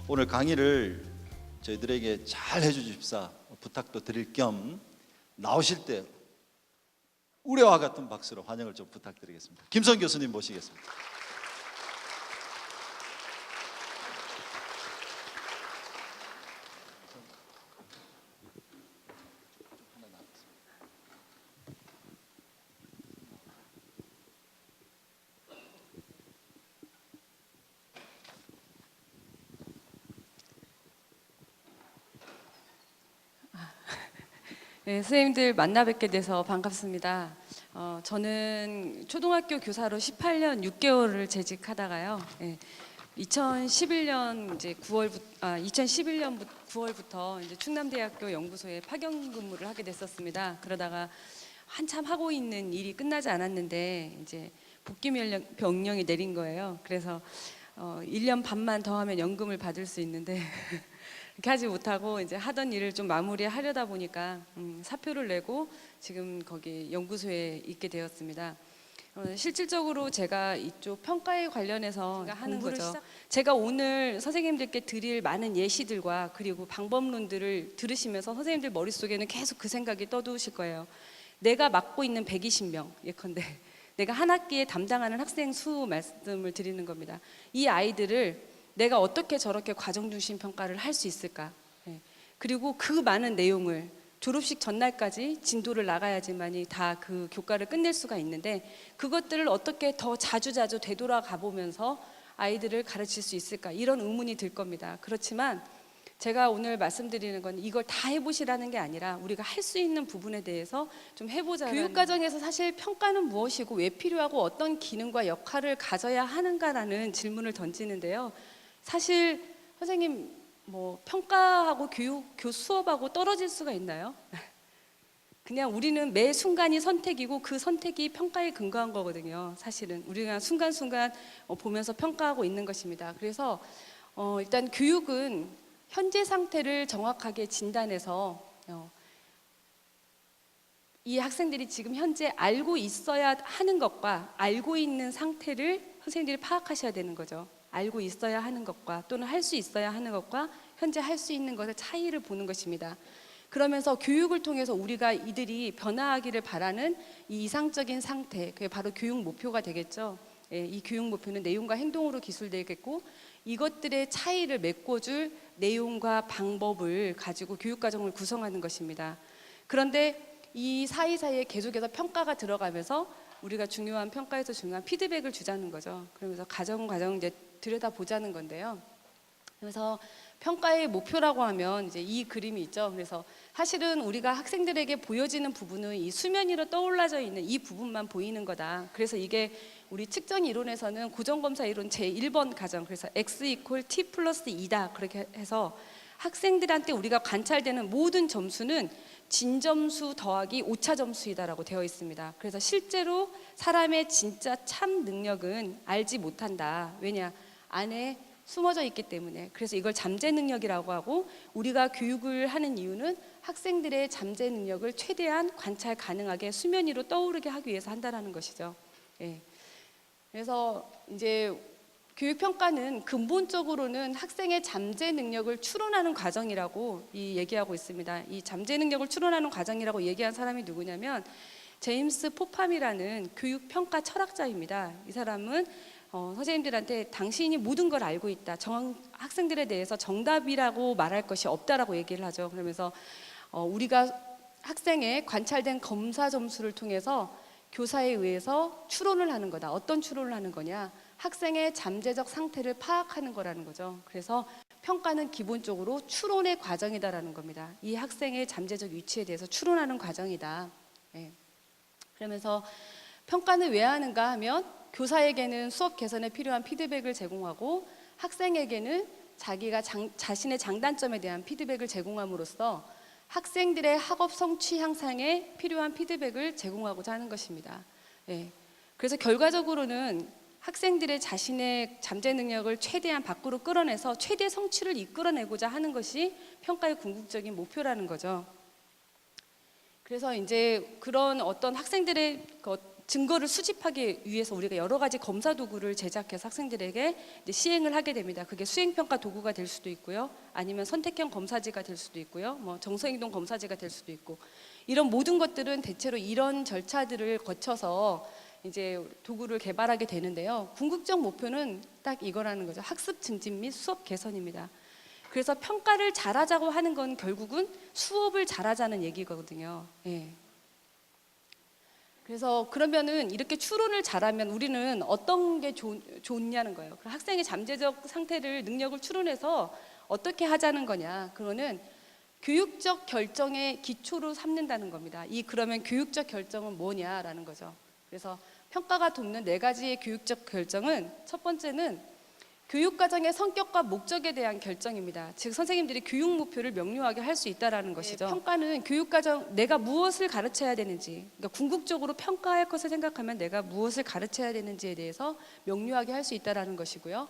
오늘 강의를 저희들에게 잘 해주십사 부탁도 드릴 겸 나오실 때 우레와 같은 박수로 환영을 좀 부탁드리겠습니다. 김선 교수님 모시겠습니다. 네, 선생님들 만나 뵙게 돼서 반갑습니다. 저는 초등학교 교사로 18년 6개월을 재직하다가요. 2011년 이제 2011년 9월부터 이제 충남대학교 연구소에 파견 근무를 하게 됐었습니다. 그러다가 한참 하고 있는 일이 끝나지 않았는데 이제 복귀 명령이 내린 거예요. 그래서 1년 반만 더 하면 연금을 받을 수 있는데 그렇게 하지 못하고 이제 하던 일을 좀 마무리하려다 보니까 사표를 내고 지금 거기 연구소에 있게 되었습니다. 실질적으로 제가 이쪽 평가에 관련해서 하는 거죠. 제가 오늘 선생님들께 드릴 많은 예시들과 그리고 방법론들을 들으시면서 선생님들 머릿속에는 계속 그 생각이 떠도실 거예요. 내가 맡고 있는 120명 예컨대 내가 한 학기에 담당하는 학생 수 말씀을 드리는 겁니다. 이 아이들을 내가 어떻게 저렇게 과정중심 평가를 할 수 있을까? 그리고 그 많은 내용을 졸업식 전날까지 진도를 나가야지만이 다 그 교과를 끝낼 수가 있는데 그것들을 어떻게 더 자주자주 되돌아가 보면서 아이들을 가르칠 수 있을까? 이런 의문이 들 겁니다. 그렇지만 제가 오늘 말씀드리는 건 이걸 다 해보시라는 게 아니라 우리가 할 수 있는 부분에 대해서 좀 해보자. 교육과정에서 사실 평가는 무엇이고 왜 필요하고 어떤 기능과 역할을 가져야 하는가라는 질문을 던지는데요. 사실 선생님 뭐 평가하고 수업하고 떨어질 수가 있나요? 그냥 우리는 매 순간이 선택이고 그 선택이 평가에 근거한 거거든요. 사실은 우리가 순간순간 보면서 평가하고 있는 것입니다. 그래서 일단 교육은 현재 상태를 정확하게 진단해서 이 학생들이 지금 현재 알고 있어야 하는 것과 알고 있는 상태를 선생님들이 파악하셔야 되는 거죠. 알고 있어야 하는 것과 또는 할 수 있어야 하는 것과 현재 할 수 있는 것의 차이를 보는 것입니다. 그러면서 교육을 통해서 우리가 이들이 변화하기를 바라는 이 이상적인 상태, 그게 바로 교육 목표가 되겠죠. 이 교육 목표는 내용과 행동으로 기술되겠고 이것들의 차이를 메꿔줄 내용과 방법을 가지고 교육과정을 구성하는 것입니다. 그런데 이 사이사이에 계속해서 평가가 들어가면서 우리가 중요한 평가에서 중요한 피드백을 주자는 거죠. 그러면서 과정 이제 들여다보자는 건데요. 그래서 평가의 목표라고 하면 이제 이 그림이 있죠. 그래서 사실은 우리가 학생들에게 보여지는 부분은 이 수면 위로 떠올라져 있는 이 부분만 보이는 거다. 그래서 이게 우리 측정 이론에서는 고정검사 이론 제1번 가정, 그래서 x = t + 2다 그렇게 해서 학생들한테 우리가 관찰되는 모든 점수는 진점수 더하기 오차 점수이다라고 되어 있습니다. 그래서 실제로 사람의 진짜 참 능력은 알지 못한다. 왜냐? 안에 숨어져 있기 때문에. 그래서 이걸 잠재 능력이라고 하고 우리가 교육을 하는 이유는 학생들의 잠재 능력을 최대한 관찰 가능하게 수면 위로 떠오르게 하기 위해서 한다는 것이죠. 그래서 이제 교육평가는 근본적으로는 학생의 잠재 능력을 추론하는 과정이라고 얘기하고 있습니다. 이 잠재 능력을 추론하는 과정이라고 얘기한 사람이 누구냐면 제임스 포팜이라는 교육평가 철학자입니다. 이 사람은 선생님들한테 당신이 모든 걸 알고 있다. 학생들에 대해서 정답이라고 말할 것이 없다라고 얘기를 하죠. 그러면서 우리가 학생의 관찰된 검사 점수를 통해서 교사에 의해서 추론을 하는 거다. 어떤 추론을 하는 거냐? 학생의 잠재적 상태를 파악하는 거라는 거죠. 그래서 평가는 기본적으로 추론의 과정이다라는 겁니다. 이 학생의 잠재적 위치에 대해서 추론하는 과정이다. 그러면서 평가는 왜 하는가 하면 교사에게는 수업 개선에 필요한 피드백을 제공하고 학생에게는 자기가 자신의 장단점에 대한 피드백을 제공함으로써 학생들의 학업 성취 향상에 필요한 피드백을 제공하고자 하는 것입니다. 그래서 결과적으로는 학생들의 자신의 잠재 능력을 최대한 밖으로 끌어내서 최대 성취를 이끌어내고자 하는 것이 평가의 궁극적인 목표라는 거죠. 그래서 이제 그런 어떤 학생들의 증거를 수집하기 위해서 우리가 여러 가지 검사 도구를 제작해서 학생들에게 이제 시행을 하게 됩니다. 그게 수행평가 도구가 될 수도 있고요. 아니면 선택형 검사지가 될 수도 있고요. 뭐 정서행동 검사지가 될 수도 있고, 이런 모든 것들은 대체로 이런 절차들을 거쳐서 이제 도구를 개발하게 되는데요. 궁극적 목표는 딱 이거라는 거죠. 학습 증진 및 수업 개선입니다. 그래서 평가를 잘하자고 하는 건 결국은 수업을 잘하자는 얘기거든요. 예. 그래서 그러면은 이렇게 추론을 잘하면 우리는 어떤 게 좋냐는 거예요. 학생의 잠재적 상태를, 능력을 추론해서 어떻게 하자는 거냐. 그거는 교육적 결정의 기초로 삼는다는 겁니다. 그러면 교육적 결정은 뭐냐라는 거죠. 그래서 평가가 돕는 4가지의 교육적 결정은, 첫 번째는 교육과정의 성격과 목적에 대한 결정입니다. 즉 선생님들이 교육 목표를 명료하게 할 수 있다라는 것이죠. 평가는 교육과정, 내가 무엇을 가르쳐야 되는지, 그러니까 궁극적으로 평가할 것을 생각하면 내가 무엇을 가르쳐야 되는지에 대해서 명료하게 할 수 있다라는 것이고요.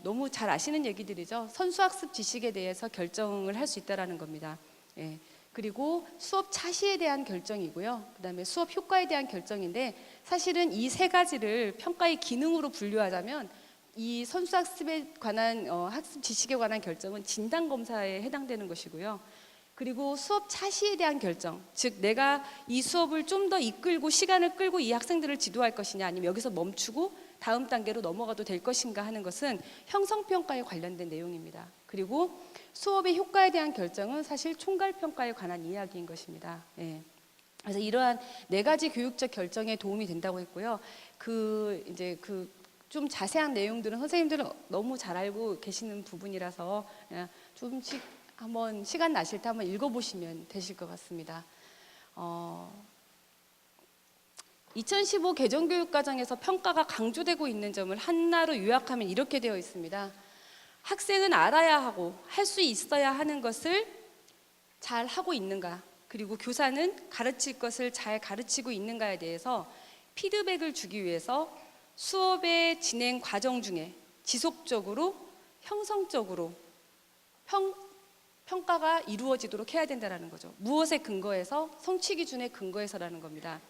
너무 잘 아시는 얘기들이죠. 선수학습 지식에 대해서 결정을 할 수 있다라는 겁니다. 예. 그리고 수업 차시에 대한 결정이고요. 그다음에 수업 효과에 대한 결정인데, 사실은 이 3가지를 평가의 기능으로 분류하자면 이 선수학습에 관한 학습 지식에 관한 결정은 진단 검사에 해당되는 것이고요. 그리고 수업 차시에 대한 결정, 즉 내가 이 수업을 좀 더 이끌고 시간을 끌고 이 학생들을 지도할 것이냐, 아니면 여기서 멈추고 다음 단계로 넘어가도 될 것인가 하는 것은 형성평가에 관련된 내용입니다. 그리고 수업의 효과에 대한 결정은 사실 총괄평가에 관한 이야기인 것입니다. 예. 그래서 이러한 4가지 교육적 결정에 도움이 된다고 했고요. 좀 자세한 내용들은 선생님들은 너무 잘 알고 계시는 부분이라서 그냥 조금씩 한번 시간 나실 때 한번 읽어보시면 되실 것 같습니다. 2015 개정교육과정에서 평가가 강조되고 있는 점을 하나로 요약하면 이렇게 되어 있습니다. 학생은 알아야 하고 할 수 있어야 하는 것을 잘 하고 있는가, 그리고 교사는 가르칠 것을 잘 가르치고 있는가에 대해서 피드백을 주기 위해서 수업의 진행 과정 중에 지속적으로 형성적으로 평가가 이루어지도록 해야 된다는 거죠. 무엇에 근거해서? 성취 기준에 근거해서라는 겁니다.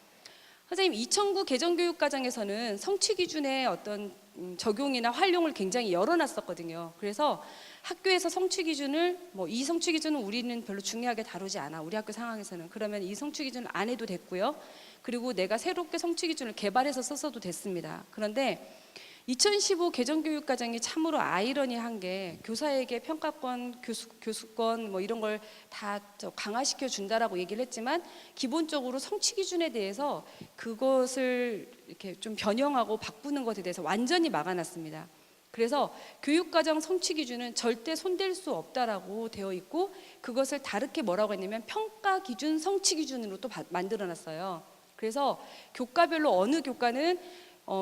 선생님, 2009 개정교육과정에서는 성취 기준의 어떤 적용이나 활용을 굉장히 열어놨었거든요. 그래서 학교에서 성취 기준을 이 성취 기준은 우리는 별로 중요하게 다루지 않아, 우리 학교 상황에서는. 그러면 이 성취 기준을 안 해도 됐고요. 그리고 내가 새롭게 성취 기준을 개발해서 썼어도 됐습니다. 그런데 2015 개정교육과정이 참으로 아이러니한 게, 교사에게 평가권, 교수권 이런 걸 다 강화시켜 준다라고 얘기를 했지만, 기본적으로 성취 기준에 대해서 그것을 이렇게 좀 변형하고 바꾸는 것에 대해서 완전히 막아놨습니다. 그래서 교육과정 성취 기준은 절대 손댈 수 없다라고 되어 있고, 그것을 다르게 뭐라고 했냐면 평가 기준, 성취 기준으로 또 만들어놨어요. 그래서 교과별로 어느 교과는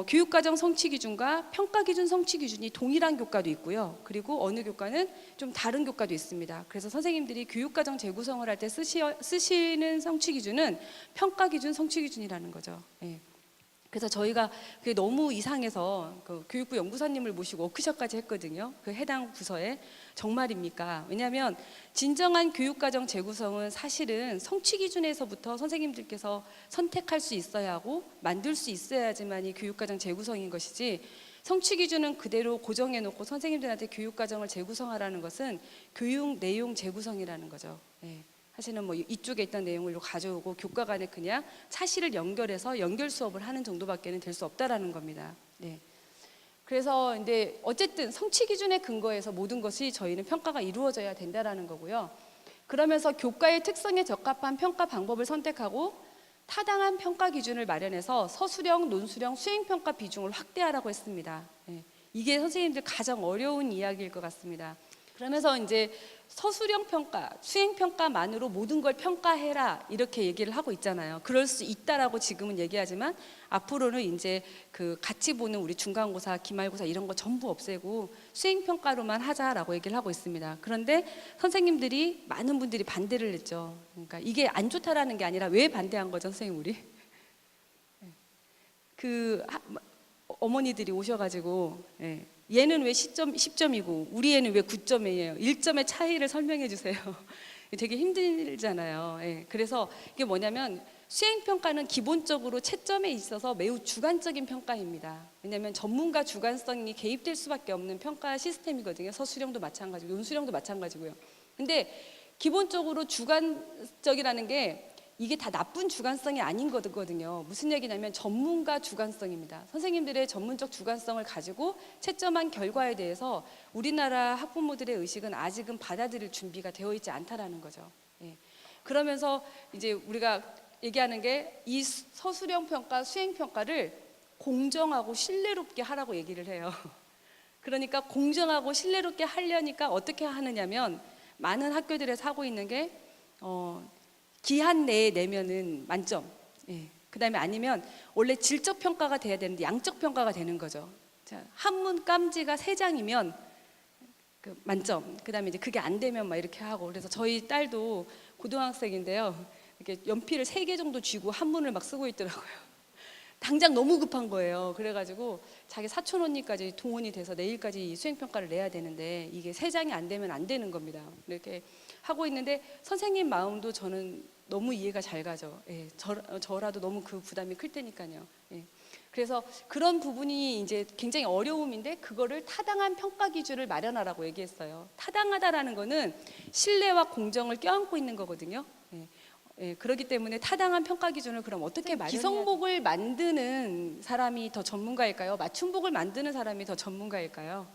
교육과정 성취 기준과 평가 기준 성취 기준이 동일한 교과도 있고요. 그리고 어느 교과는 좀 다른 교과도 있습니다. 그래서 선생님들이 교육과정 재구성을 할 때 쓰시는 성취 기준은 평가 기준 성취 기준이라는 거죠. 예. 그래서 저희가 그게 너무 이상해서 교육부 연구사님을 모시고 워크숍까지 했거든요. 그 해당 부서에. 정말입니까? 왜냐하면 진정한 교육과정 재구성은 사실은 성취 기준에서부터 선생님들께서 선택할 수 있어야 하고 만들 수 있어야지만이 교육과정 재구성인 것이지, 성취 기준은 그대로 고정해 놓고 선생님들한테 교육과정을 재구성하라는 것은 교육 내용 재구성이라는 거죠. 예. 사실은 이쪽에 있던 내용을 가져오고 교과 간에 그냥 차시를 연결해서 연결 수업을 하는 정도밖에는 될 수 없다라는 겁니다. 네. 그래서 근데 어쨌든 성취 기준에 근거해서 모든 것이 저희는 평가가 이루어져야 된다라는 거고요. 그러면서 교과의 특성에 적합한 평가 방법을 선택하고 타당한 평가 기준을 마련해서 서술형, 논술형, 수행평가 비중을 확대하라고 했습니다. 네. 이게 선생님들 가장 어려운 이야기일 것 같습니다. 그러면서 이제 서술형 평가, 수행 평가만으로 모든 걸 평가해라 이렇게 얘기를 하고 있잖아요. 그럴 수 있다라고 지금은 얘기하지만, 앞으로는 이제 그 같이 보는 우리 중간고사, 기말고사 이런 거 전부 없애고 수행 평가로만 하자라고 얘기를 하고 있습니다. 그런데 선생님들이, 많은 분들이 반대를 했죠. 그러니까 이게 안 좋다라는 게 아니라 왜 반대한 거죠, 선생님 우리? 어머니들이 오셔가지고, 얘는 왜 10점이고 우리 애는 왜 9점이에요? 1점의 차이를 설명해 주세요. 되게 힘들잖아요. 그래서 이게 뭐냐면 수행평가는 기본적으로 채점에 있어서 매우 주관적인 평가입니다. 왜냐하면 전문가 주관성이 개입될 수밖에 없는 평가 시스템이거든요. 서술형도 마찬가지고 논술형도 마찬가지고요. 근데 기본적으로 주관적이라는 게 이게 다 나쁜 주관성이 아닌 거거든요. 무슨 얘기냐면 전문가 주관성입니다. 선생님들의 전문적 주관성을 가지고 채점한 결과에 대해서 우리나라 학부모들의 의식은 아직은 받아들일 준비가 되어 있지 않다라는 거죠. 예. 그러면서 이제 우리가 얘기하는 게 이 서술형 평가, 수행 평가를 공정하고 신뢰롭게 하라고 얘기를 해요. 그러니까 공정하고 신뢰롭게 하려니까 어떻게 하느냐면 많은 학교들에서 하고 있는 게 기한 내에 내면은 만점. 예. 그다음에 아니면 원래 질적 평가가 돼야 되는데 양적 평가가 되는 거죠. 자, 한문 깜지가 3장이면 그 만점. 그다음에 이제 그게 안 되면 막 이렇게 하고. 그래서 저희 딸도 고등학생인데요. 이렇게 연필을 3개 정도 쥐고 한문을 막 쓰고 있더라고요. 당장 너무 급한 거예요. 그래가지고 자기 사촌 언니까지 동원이 돼서 내일까지 수행 평가를 내야 되는데 이게 3장이 안 되면 안 되는 겁니다. 이렇게 하고 있는데 선생님 마음도 저는 너무 이해가 잘 가죠. 예, 저라도 너무 그 부담이 클 테니까요. 예. 그래서 그런 부분이 이제 굉장히 어려움인데 그거를 타당한 평가 기준을 마련하라고 얘기했어요. 타당하다라는 거는 신뢰와 공정을 껴안고 있는 거거든요. 예. 예, 그렇기 때문에 타당한 평가 기준을 그럼 어떻게 마련해야 기성복을 만드는 사람이 더 전문가일까요? 맞춤복을 만드는 사람이 더 전문가일까요?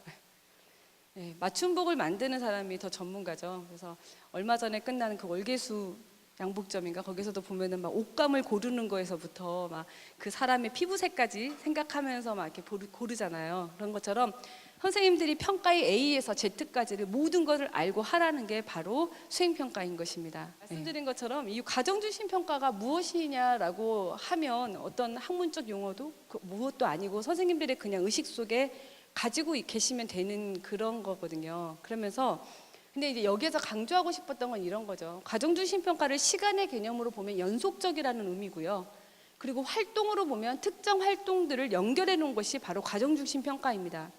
예, 맞춤복을 만드는 사람이 더 전문가죠. 그래서 얼마 전에 끝나는 그 월계수 양복점인가 거기서도 보면은 막 옷감을 고르는 거에서부터 막 그 사람의 피부색까지 생각하면서 막 이렇게 고르잖아요. 그런 것처럼 선생님들이 평가의 A에서 Z까지를 모든 것을 알고 하라는 게 바로 수행평가인 것입니다. 말씀드린 것처럼 이 과정중심 평가가 무엇이냐라고 하면 어떤 학문적 용어도 무엇도 아니고 선생님들의 그냥 의식 속에 가지고 계시면 되는 그런 거거든요. 그러면서 근데 이제 여기에서 강조하고 싶었던 건 이런 거죠. 과정중심 평가를 시간의 개념으로 보면 연속적이라는 의미고요. 그리고 활동으로 보면 특정 활동들을 연결해 놓은 것이 바로 과정중심 평가입니다.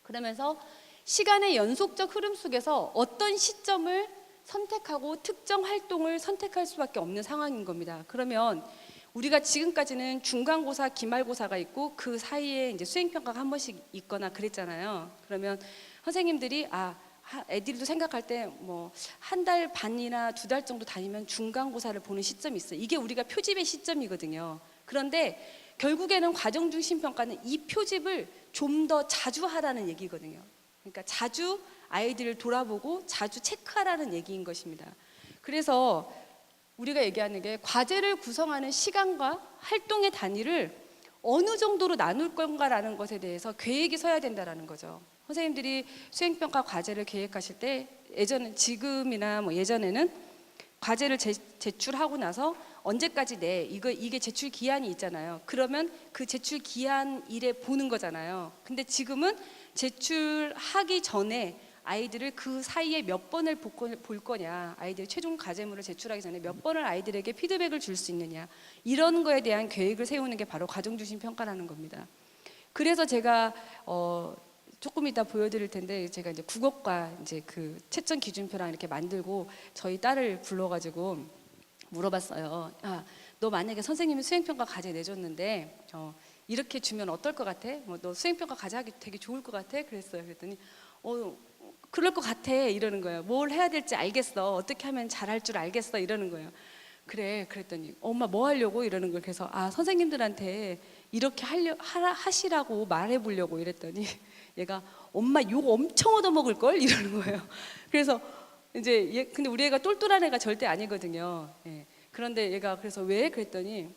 그러면서 시간의 연속적 흐름 속에서 어떤 시점을 선택하고 특정 활동을 선택할 수밖에 없는 상황인 겁니다. 그러면 우리가 지금까지는 중간고사, 기말고사가 있고 그 사이에 이제 수행평가가 한 번씩 있거나 그랬잖아요. 그러면 선생님들이 애들도 생각할 때 뭐 한 달 반이나 2달 정도 다니면 중간고사를 보는 시점이 있어요. 이게 우리가 표집의 시점이거든요. 그런데 결국에는 과정중심 평가는 이 표집을 좀 더 자주 하라는 얘기거든요. 그러니까 자주 아이들을 돌아보고 자주 체크하라는 얘기인 것입니다. 그래서 우리가 얘기하는 게 과제를 구성하는 시간과 활동의 단위를 어느 정도로 나눌 건가라는 것에 대해서 계획이 서야 된다라는 거죠. 선생님들이 수행평가 과제를 계획하실 때 지금이나 뭐 예전에는 과제를 제출하고 나서 언제까지 이게 제출 기한이 있잖아요. 그러면 그 제출 기한일에 보는 거잖아요. 근데 지금은 제출하기 전에 아이들을 그 사이에 몇 번을 볼 거냐, 아이들이 최종 과제물을 제출하기 전에 몇 번을 아이들에게 피드백을 줄 수 있느냐, 이런 거에 대한 계획을 세우는 게 바로 과정중심 평가라는 겁니다. 그래서 제가 조금 이따 보여드릴 텐데 제가 이제 국어과 이제 그 채점 기준표랑 이렇게 만들고 저희 딸을 불러가지고 물어봤어요. 너 만약에 선생님이 수행평가 과제 내줬는데 이렇게 주면 어떨 것 같아? 너 수행평가 과제 하기 되게 좋을 것 같아? 그랬어요. 그랬더니 그럴 것 같아 이러는 거예요. 뭘 해야 될지 알겠어. 어떻게 하면 잘할 줄 알겠어 이러는 거예요. 그래 그랬더니 엄마 뭐 하려고 이러는 거예요. 그래서 선생님들한테 이렇게 하시라고 말해보려고 이랬더니 얘가 엄마 욕 엄청 얻어먹을 걸 이러는 거예요. 그래서 이제 근데 우리 애가 똘똘한 애가 절대 아니거든요. 예. 그런데 얘가 그래서 왜 그랬더니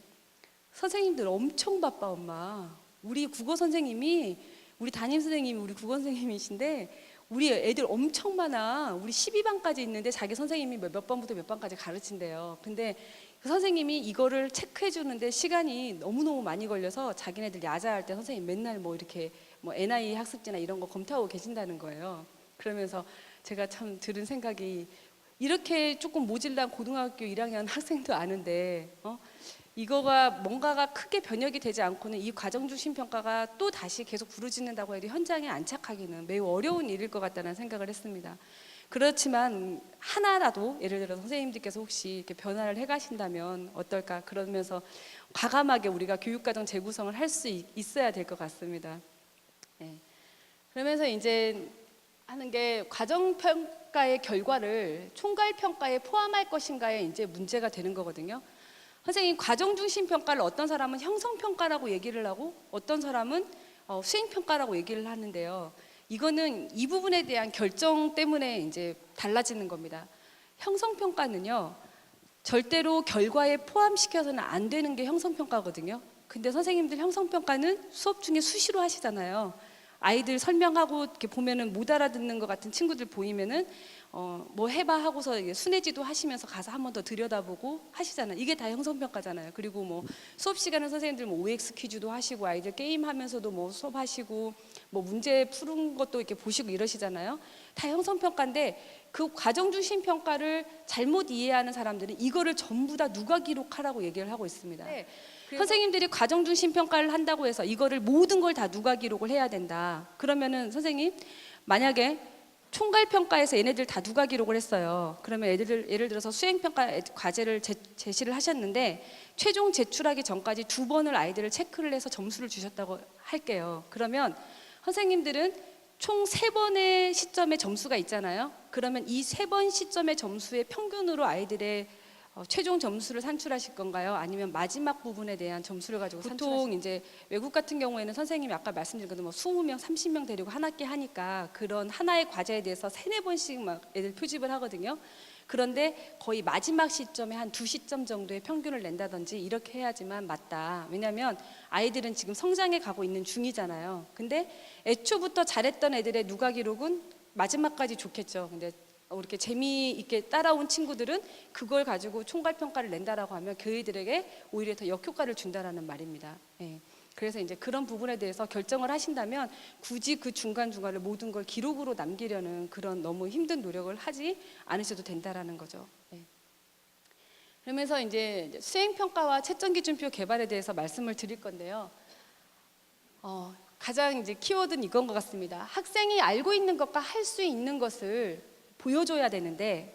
선생님들 엄청 바빠 엄마. 우리 국어 선생님이 우리 담임 선생님이 우리 국어 선생님이신데 우리 애들 엄청 많아. 우리 12반까지 있는데 자기 선생님이 몇 번부터 몇 반까지 가르친대요. 근데 그 선생님이 이거를 체크해 주는데 시간이 너무너무 많이 걸려서 자기네들 야자할 때 선생님 맨날 뭐 이렇게 뭐 NI 학습지나 이런 거 검토하고 계신다는 거예요. 그러면서 제가 참 들은 생각이 이렇게 조금 모질란 고등학교 1학년 학생도 아는데 이거가 뭔가가 크게 변혁이 되지 않고는 이 과정중심 평가가 또 다시 계속 부르짖는다고 해도 현장에 안착하기는 매우 어려운 일일 것 같다는 생각을 했습니다. 그렇지만 하나라도 예를 들어 선생님들께서 혹시 이렇게 변화를 해가신다면 어떨까 그러면서 과감하게 우리가 교육과정 재구성을 할 수 있어야 될 것 같습니다. 네. 그러면서 이제 하는 게 과정평가의 결과를 총괄평가에 포함할 것인가에 이제 문제가 되는 거거든요. 선생님 과정중심 평가를 어떤 사람은 형성평가라고 얘기를 하고 어떤 사람은 수행평가라고 얘기를 하는데요. 이거는 이 부분에 대한 결정 때문에 이제 달라지는 겁니다. 형성평가는요, 절대로 결과에 포함시켜서는 안 되는 게 형성평가거든요. 근데 선생님들 형성평가는 수업 중에 수시로 하시잖아요. 아이들 설명하고 이렇게 보면은 못 알아듣는 것 같은 친구들 보이면은 뭐 해봐 하고서 순회지도 하시면서 가서 한 번 더 들여다보고 하시잖아요. 이게 다 형성평가잖아요. 그리고 뭐 수업 시간에 선생님들 뭐 OX 퀴즈도 하시고 아이들 게임하면서도 뭐 수업하시고 뭐 문제 푸는 것도 이렇게 보시고 이러시잖아요. 다 형성평가인데 그 과정 중심 평가를 잘못 이해하는 사람들은 이거를 전부 다 누가 기록하라고 얘기를 하고 있습니다. 네. 선생님들이 과정 중심 평가를 한다고 해서 이거를 모든 걸 다 누가 기록을 해야 된다. 그러면은 선생님 만약에 총괄 평가에서 얘네들 다 누가 기록을 했어요. 그러면 애들 예를 들어서 수행 평가 과제를 제시를 하셨는데 최종 제출하기 전까지 2번을 아이들을 체크를 해서 점수를 주셨다고 할게요. 그러면 선생님들은 총 3번의 시점의 점수가 있잖아요. 그러면 이 3번 시점의 점수의 평균으로 아이들의 최종 점수를 산출하실 건가요? 아니면 마지막 부분에 대한 점수를 가지고 보통 이제 외국 같은 경우에는 선생님이 아까 말씀드린 것처럼 뭐 20명, 30명 데리고 한 학기 하니까 그런 하나의 과제에 대해서 3-4번씩 막 애들 표집을 하거든요. 그런데 거의 마지막 시점에 한 2시점 정도의 평균을 낸다든지 이렇게 해야지만 맞다. 왜냐하면 아이들은 지금 성장해 가고 있는 중이잖아요. 근데 애초부터 잘했던 애들의 누가 기록은 마지막까지 좋겠죠. 근데 이렇게 재미있게 따라온 친구들은 그걸 가지고 총괄평가를 낸다라고 하면 그 애들에게 오히려 더 역효과를 준다라는 말입니다. 예. 그래서 이제 그런 부분에 대해서 결정을 하신다면 굳이 그 중간중간을 모든 걸 기록으로 남기려는 그런 너무 힘든 노력을 하지 않으셔도 된다라는 거죠. 예. 그러면서 이제 수행평가와 채점기준표 개발에 대해서 말씀을 드릴 건데요. 가장 이제 키워드는 이건 것 같습니다. 학생이 알고 있는 것과 할 수 있는 것을 보여줘야 되는데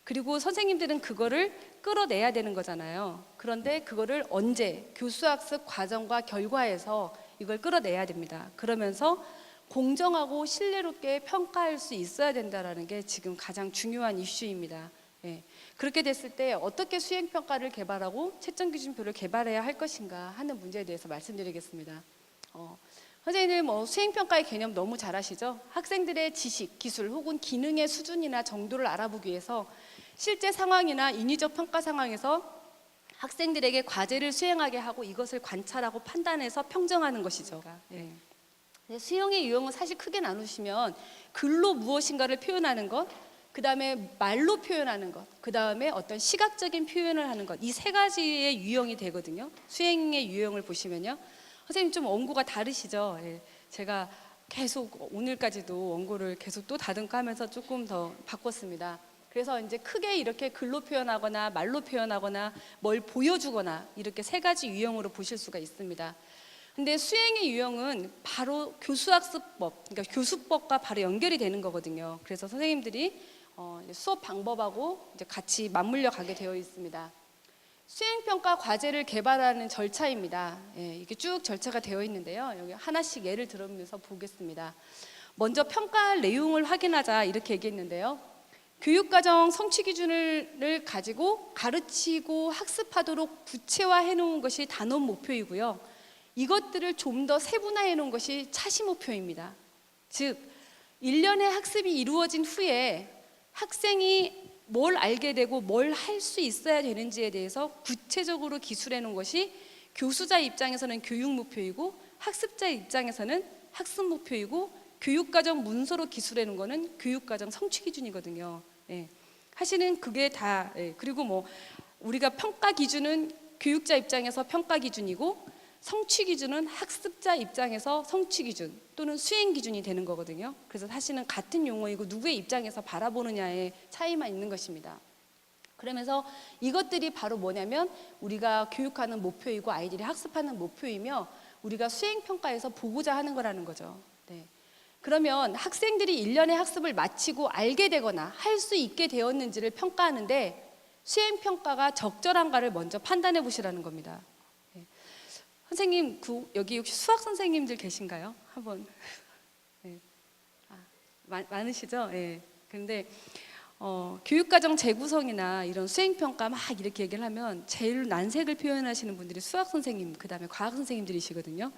그리고 선생님들은 그거를 끌어내야 되는 거잖아요. 그런데 그거를 언제 교수학습 과정과 결과에서 이걸 끌어내야 됩니다. 그러면서 공정하고 신뢰롭게 평가할 수 있어야 된다는 게 지금 가장 중요한 이슈입니다. 예. 그렇게 됐을 때 어떻게 수행평가를 개발하고 채점기준표를 개발해야 할 것인가 하는 문제에 대해서 말씀드리겠습니다. 선생님들 뭐 수행평가의 개념 너무 잘 아시죠? 학생들의 지식, 기술 혹은 기능의 수준이나 정도를 알아보기 위해서 실제 상황이나 인위적 평가 상황에서 학생들에게 과제를 수행하게 하고 이것을 관찰하고 판단해서 평정하는 것이죠. 네. 수행의 유형은 사실 크게 나누시면 글로 무엇인가를 표현하는 것, 그 다음에 말로 표현하는 것, 그 다음에 어떤 시각적인 표현을 하는 것, 이 3가지의 유형이 되거든요. 수행의 유형을 보시면요. 선생님 좀 원고가 다르시죠? 예, 제가 계속 오늘까지도 원고를 계속 또 다듬고하면서 조금 더 바꿨습니다. 그래서 이제 크게 이렇게 글로 표현하거나 말로 표현하거나 뭘 보여주거나 이렇게 3가지 유형으로 보실 수가 있습니다. 근데 수행의 유형은 바로 교수학습법, 그러니까 교수법과 바로 연결이 되는 거거든요. 그래서 선생님들이 수업 방법하고 이제 같이 맞물려 가게 되어 있습니다. 수행평가 과제를 개발하는 절차입니다. 예, 이게 쭉 절차가 되어 있는데요. 여기 하나씩 예를 들으면서 보겠습니다. 먼저 평가할 내용을 확인하자 이렇게 얘기했는데요. 교육과정 성취 기준을 가지고 가르치고 학습하도록 구체화해 놓은 것이 단원 목표이고요. 이것들을 좀 더 세분화해 놓은 것이 차시 목표입니다. 즉 1년의 학습이 이루어진 후에 학생이 뭘 알게 되고 뭘 할 수 있어야 되는지에 대해서 구체적으로 기술해 놓은 것이 교수자 입장에서는 교육 목표이고 학습자 입장에서는 학습 목표이고 교육과정 문서로 기술해 놓은 거는 교육과정 성취 기준이거든요. 예. 사실은 그게 다 그리고 뭐 우리가 평가 기준은 교육자 입장에서 평가 기준이고 성취 기준은 학습자 입장에서 성취 기준 또는 수행 기준이 되는 거거든요. 그래서 사실은 같은 용어이고 누구의 입장에서 바라보느냐의 차이만 있는 것입니다. 그러면서 이것들이 바로 뭐냐면 우리가 교육하는 목표이고 아이들이 학습하는 목표이며 우리가 수행평가에서 보고자 하는 거라는 거죠. 네. 그러면 학생들이 1년의 학습을 마치고 알게 되거나 할 수 있게 되었는지를 평가하는데 수행평가가 적절한가를 먼저 판단해 보시라는 겁니다. 네. 선생님, 여기 혹시 수학 선생님들 계신가요? 한번. 네. 많으시죠? 네. 근데 교육과정 재구성이나 이런 수행평가 막 이렇게 얘기를 하면 제일 난색을 표현하시는 분들이 수학 선생님, 그 다음에 과학 선생님들이시거든요.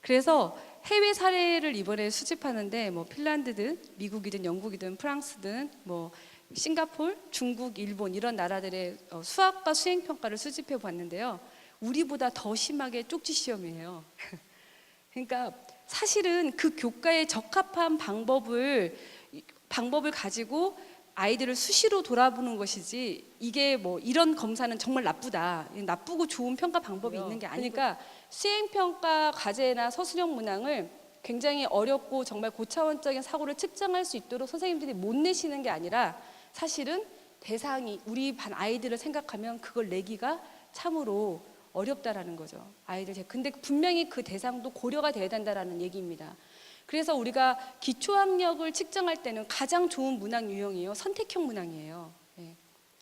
그래서 해외 사례를 이번에 수집하는데 뭐 핀란드든 미국이든 영국이든 프랑스든 뭐 싱가포르, 중국, 일본 이런 나라들의 수학과 수행 평가를 수집해 봤는데요. 우리보다 더 심하게 쪽지 시험이에요. 그러니까 사실은 그 교과에 적합한 방법을 가지고 아이들을 수시로 돌아보는 것이지, 이게 뭐 이런 검사는 정말 나쁘다, 나쁘고 좋은 평가 방법이 있는 게 아니니까 수행평가 과제나 서술형 문항을 굉장히 어렵고 정말 고차원적인 사고를 측정할 수 있도록 선생님들이 못 내시는 게 아니라 사실은 대상이 우리 반 아이들을 생각하면 그걸 내기가 참으로 어렵다라는 거죠. 근데 분명히 그 대상도 고려가 돼야 된다라는 얘기입니다. 그래서 우리가 기초학력을 측정할 때는 가장 좋은 문항 유형이에요. 선택형 문항이에요. 네.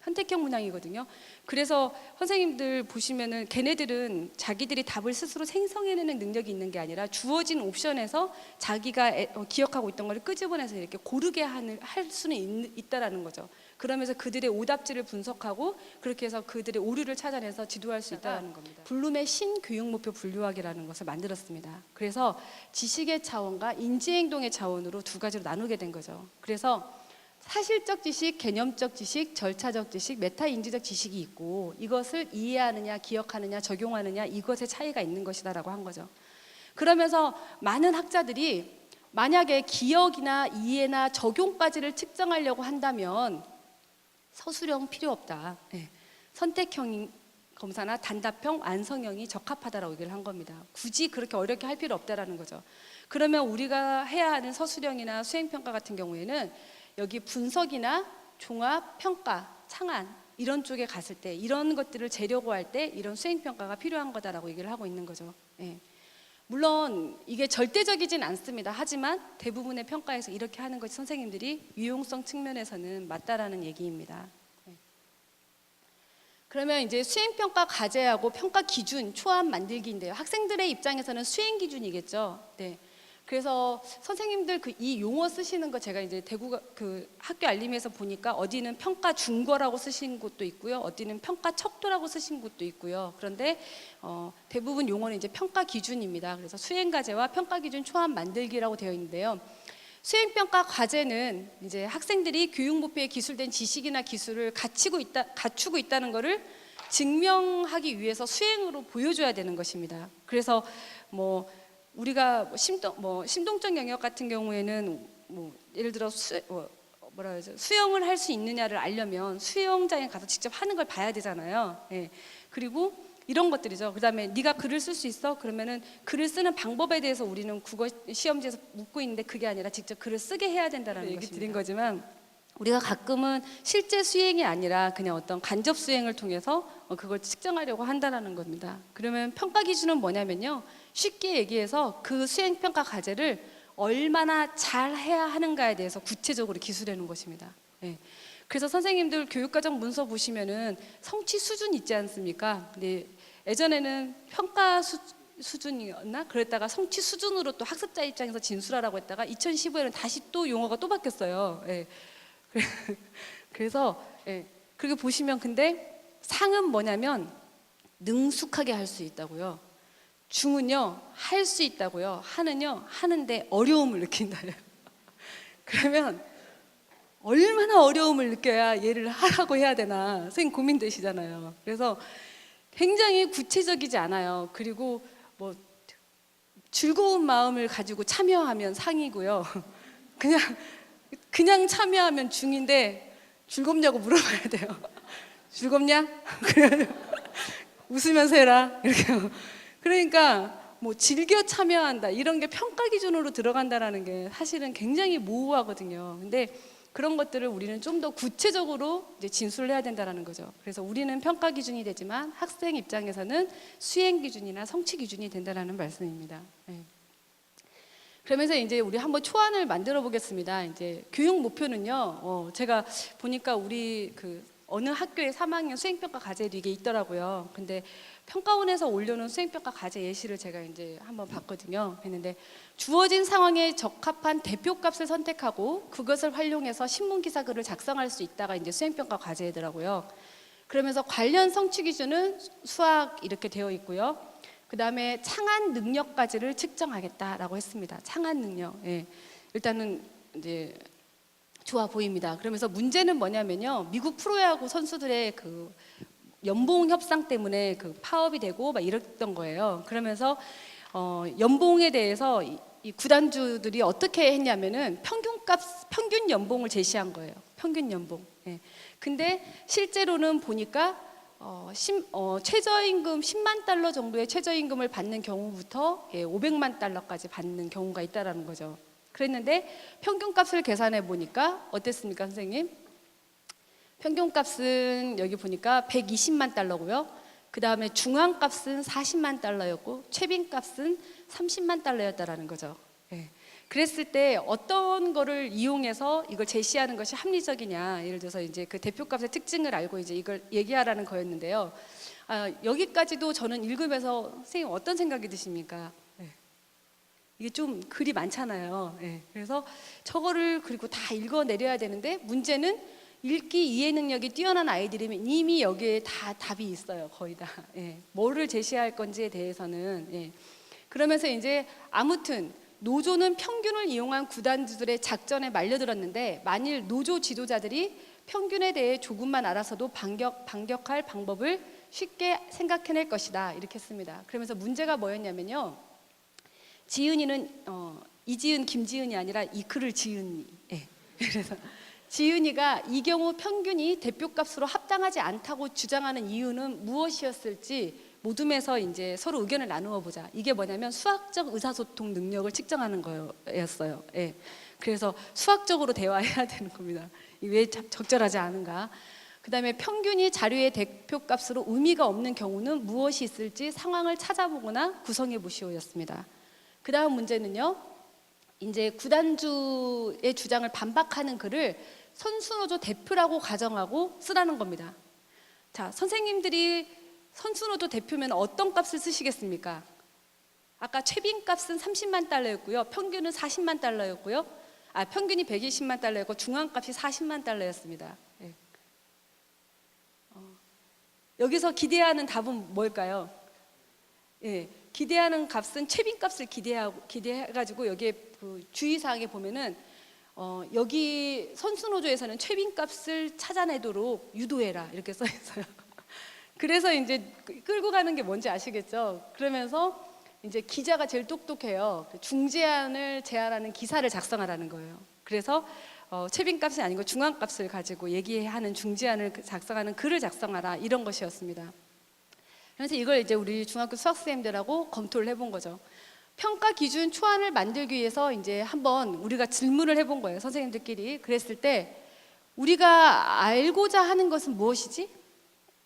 선택형 문항이거든요. 그래서 선생님들 보시면은 걔네들은 자기들이 답을 스스로 생성해내는 능력이 있는 게 아니라 주어진 옵션에서 자기가 기억하고 있던 걸 끄집어내서 이렇게 고르게 할 수는 있다라는 거죠. 그러면서 그들의 오답지를 분석하고 그렇게 해서 그들의 오류를 찾아내서 지도할 수 있다는 겁니다. 블룸의 신교육목표 분류학이라는 것을 만들었습니다. 그래서 지식의 차원과 인지행동의 차원으로 두 가지로 나누게 된 거죠. 그래서 사실적 지식, 개념적 지식, 절차적 지식, 메타인지적 지식이 있고 이것을 이해하느냐, 기억하느냐, 적용하느냐 이것의 차이가 있는 것이다라고 한 거죠. 그러면서 많은 학자들이 만약에 기억이나 이해나 적용까지를 측정하려고 한다면 서술형 필요 없다. 네. 선택형 검사나 단답형, 완성형이 적합하다라고 얘기를 한 겁니다. 굳이 그렇게 어렵게 할 필요 없다라는 거죠. 그러면 우리가 해야 하는 서술형이나 수행평가 같은 경우에는 여기 분석이나 종합, 평가, 창안 이런 쪽에 갔을 때 이런 것들을 재려고 할 때 이런 수행평가가 필요한 거다라고 얘기를 하고 있는 거죠. 네. 물론 이게 절대적이진 않습니다. 하지만 대부분의 평가에서 이렇게 하는 것이 선생님들이 유용성 측면에서는 맞다라는 얘기입니다. 네. 그러면 이제 수행평가 과제하고 평가 기준 초안 만들기인데요. 학생들의 입장에서는 수행 기준이겠죠. 네. 그래서 선생님들 이 용어 쓰시는 거 제가 이제 대구 그 학교 알림에서 보니까 어디는 평가 준거라고 쓰신 곳도 있고요, 어디는 평가 척도라고 쓰신 곳도 있고요. 그런데 대부분 용어는 이제 평가 기준입니다. 그래서 수행 과제와 평가 기준 초안 만들기라고 되어 있는데요. 수행평가 과제는 이제 학생들이 교육 목표에 기술된 지식이나 기술을 갖추고 있다는 것을 증명하기 위해서 수행으로 보여줘야 되는 것입니다. 그래서 우리가 심동적 영역 같은 경우에는 예를 들어 수영을 할 수 있느냐를 알려면 수영장에 가서 직접 하는 걸 봐야 되잖아요. 예. 그리고 이런 것들이죠. 그다음에 네가 글을 쓸 수 있어? 그러면은 글을 쓰는 방법에 대해서 우리는 국어 시험지에서 묻고 있는데 그게 아니라 직접 글을 쓰게 해야 된다는 얘기 드린 거지만 우리가 가끔은 실제 수행이 아니라 그냥 어떤 간접 수행을 통해서 그걸 측정하려고 한다는 겁니다. 그러면 평가 기준은 뭐냐면요, 쉽게 얘기해서 그 수행평가 과제를 얼마나 잘 해야 하는가에 대해서 구체적으로 기술해 놓은 것입니다. 네. 그래서 선생님들 교육과정 문서 보시면은 성취 수준 있지 않습니까? 근데 예전에는 평가 수준이었나? 그랬다가 성취 수준으로 또 학습자 입장에서 진술하라고 했다가 2015에는 다시 또 용어가 또 바뀌었어요. 네. 그래서 그렇게 보시면 근데 상은 뭐냐면 능숙하게 할 수 있다고요. 중은요 할 수 있다고요. 하는요 하는데 어려움을 느낀다요. 그러면 얼마나 어려움을 느껴야 얘를 하라고 해야 되나 선생님 고민되시잖아요. 그래서 굉장히 구체적이지 않아요. 그리고 즐거운 마음을 가지고 참여하면 상이고요. 그냥 참여하면 중인데 즐겁냐고 물어봐야 돼요. 즐겁냐? 웃으면서 해라. 이렇게. 그러니까 즐겨 참여한다 이런 게 평가 기준으로 들어간다라는 게 사실은 굉장히 모호하거든요. 근데 그런 것들을 우리는 좀 더 구체적으로 이제 진술을 해야 된다라는 거죠. 그래서 우리는 평가 기준이 되지만 학생 입장에서는 수행 기준이나 성취 기준이 된다라는 말씀입니다. 네. 그러면서 이제 우리 한번 초안을 만들어 보겠습니다. 이제 교육 목표는요. 제가 보니까 우리 그 어느 학교의 3학년 수행평가 과제도 이게 있더라고요. 근데 평가원에서 올려놓은 수행평가 과제 예시를 제가 이제 한번 봤거든요. 했는데 주어진 상황에 적합한 대표값을 선택하고 그것을 활용해서 신문기사 글을 작성할 수 있다가 이제 수행평가 과제더라고요. 그러면서 관련 성취 기준은 수학 이렇게 되어 있고요. 그 다음에 창안 능력까지를 측정하겠다라고 했습니다. 창안 능력. 예. 일단은 이제 좋아 보입니다. 그러면서 문제는 뭐냐면요. 미국 프로야구 선수들의 그 연봉 협상 때문에 그 파업이 되고 막 이랬던 거예요. 그러면서 연봉에 대해서 이 구단주들이 어떻게 했냐면은 평균 연봉을 제시한 거예요. 평균 연봉. 예. 근데 실제로는 보니까 최저임금 10만 달러 정도의 최저임금을 받는 경우부터 500만 달러까지 받는 경우가 있다라는 거죠. 그랬는데 평균값을 계산해 보니까 어땠습니까, 선생님? 평균값은 여기 보니까 120만 달러고요. 그 다음에 중앙값은 40만 달러였고 최빈값은 30만 달러였다라는 거죠. 예. 그랬을 때 어떤 거를 이용해서 이걸 제시하는 것이 합리적이냐, 예를 들어서 이제 그 대표값의 특징을 알고 이제 이걸 얘기하라는 거였는데요. 여기까지도 저는 읽으면서 선생님 어떤 생각이 드십니까? 네. 이게 좀 글이 많잖아요. 네. 그래서 저거를 그리고 다 읽어내려야 되는데 문제는 읽기 이해 능력이 뛰어난 아이들이면 이미 여기에 다 답이 있어요. 거의 다. 예. 뭐를 제시할 건지에 대해서는. 예. 그러면서 이제 아무튼 노조는 평균을 이용한 구단주들의 작전에 말려들었는데 만일 노조 지도자들이 평균에 대해 조금만 알아서도 반격할 방법을 쉽게 생각해낼 것이다 이렇게 했습니다. 그러면서 문제가 뭐였냐면요. 지은이는 이지은 김지은이 아니라 이크를 지은이. 예. 그래서 지은이가 이 경우 평균이 대표값으로 합당하지 않다고 주장하는 이유는 무엇이었을지 모둠에서 이제 서로 의견을 나누어 보자. 이게 뭐냐면 수학적 의사소통 능력을 측정하는 거였어요. 예. 그래서 수학적으로 대화해야 되는 겁니다. 왜 적절하지 않은가? 그다음에 평균이 자료의 대표값으로 의미가 없는 경우는 무엇이 있을지 상황을 찾아보거나 구성해 보시오였습니다. 그다음 문제는요. 이제 구단주의 주장을 반박하는 글을 선수노조 대표라고 가정하고 쓰라는 겁니다. 자, 선생님들이 선수노조 대표면 어떤 값을 쓰시겠습니까? 아까 최빈값은 30만 달러였고요. 평균은 40만 달러였고요. 평균이 120만 달러였고 중앙값이 40만 달러였습니다. 네. 여기서 기대하는 답은 뭘까요? 예, 기대하는 값은 최빈값을 기대해가지고 여기에 그 주의사항에 보면은 여기 선수노조에서는 최빈값을 찾아내도록 유도해라 이렇게 써 있어요. 그래서 이제 끌고 가는 게 뭔지 아시겠죠? 그러면서 이제 기자가 제일 똑똑해요. 중재안을 제안하는 기사를 작성하라는 거예요. 그래서 최빈값이 아니고 중앙값을 가지고 얘기하는 중재안을 작성하는 글을 작성하라 이런 것이었습니다. 그래서 이걸 이제 우리 중학교 수학 선생님들하고 검토를 해본 거죠. 평가 기준 초안을 만들기 위해서 이제 한번 우리가 질문을 해본 거예요. 선생님들끼리. 그랬을 때 우리가 알고자 하는 것은 무엇이지?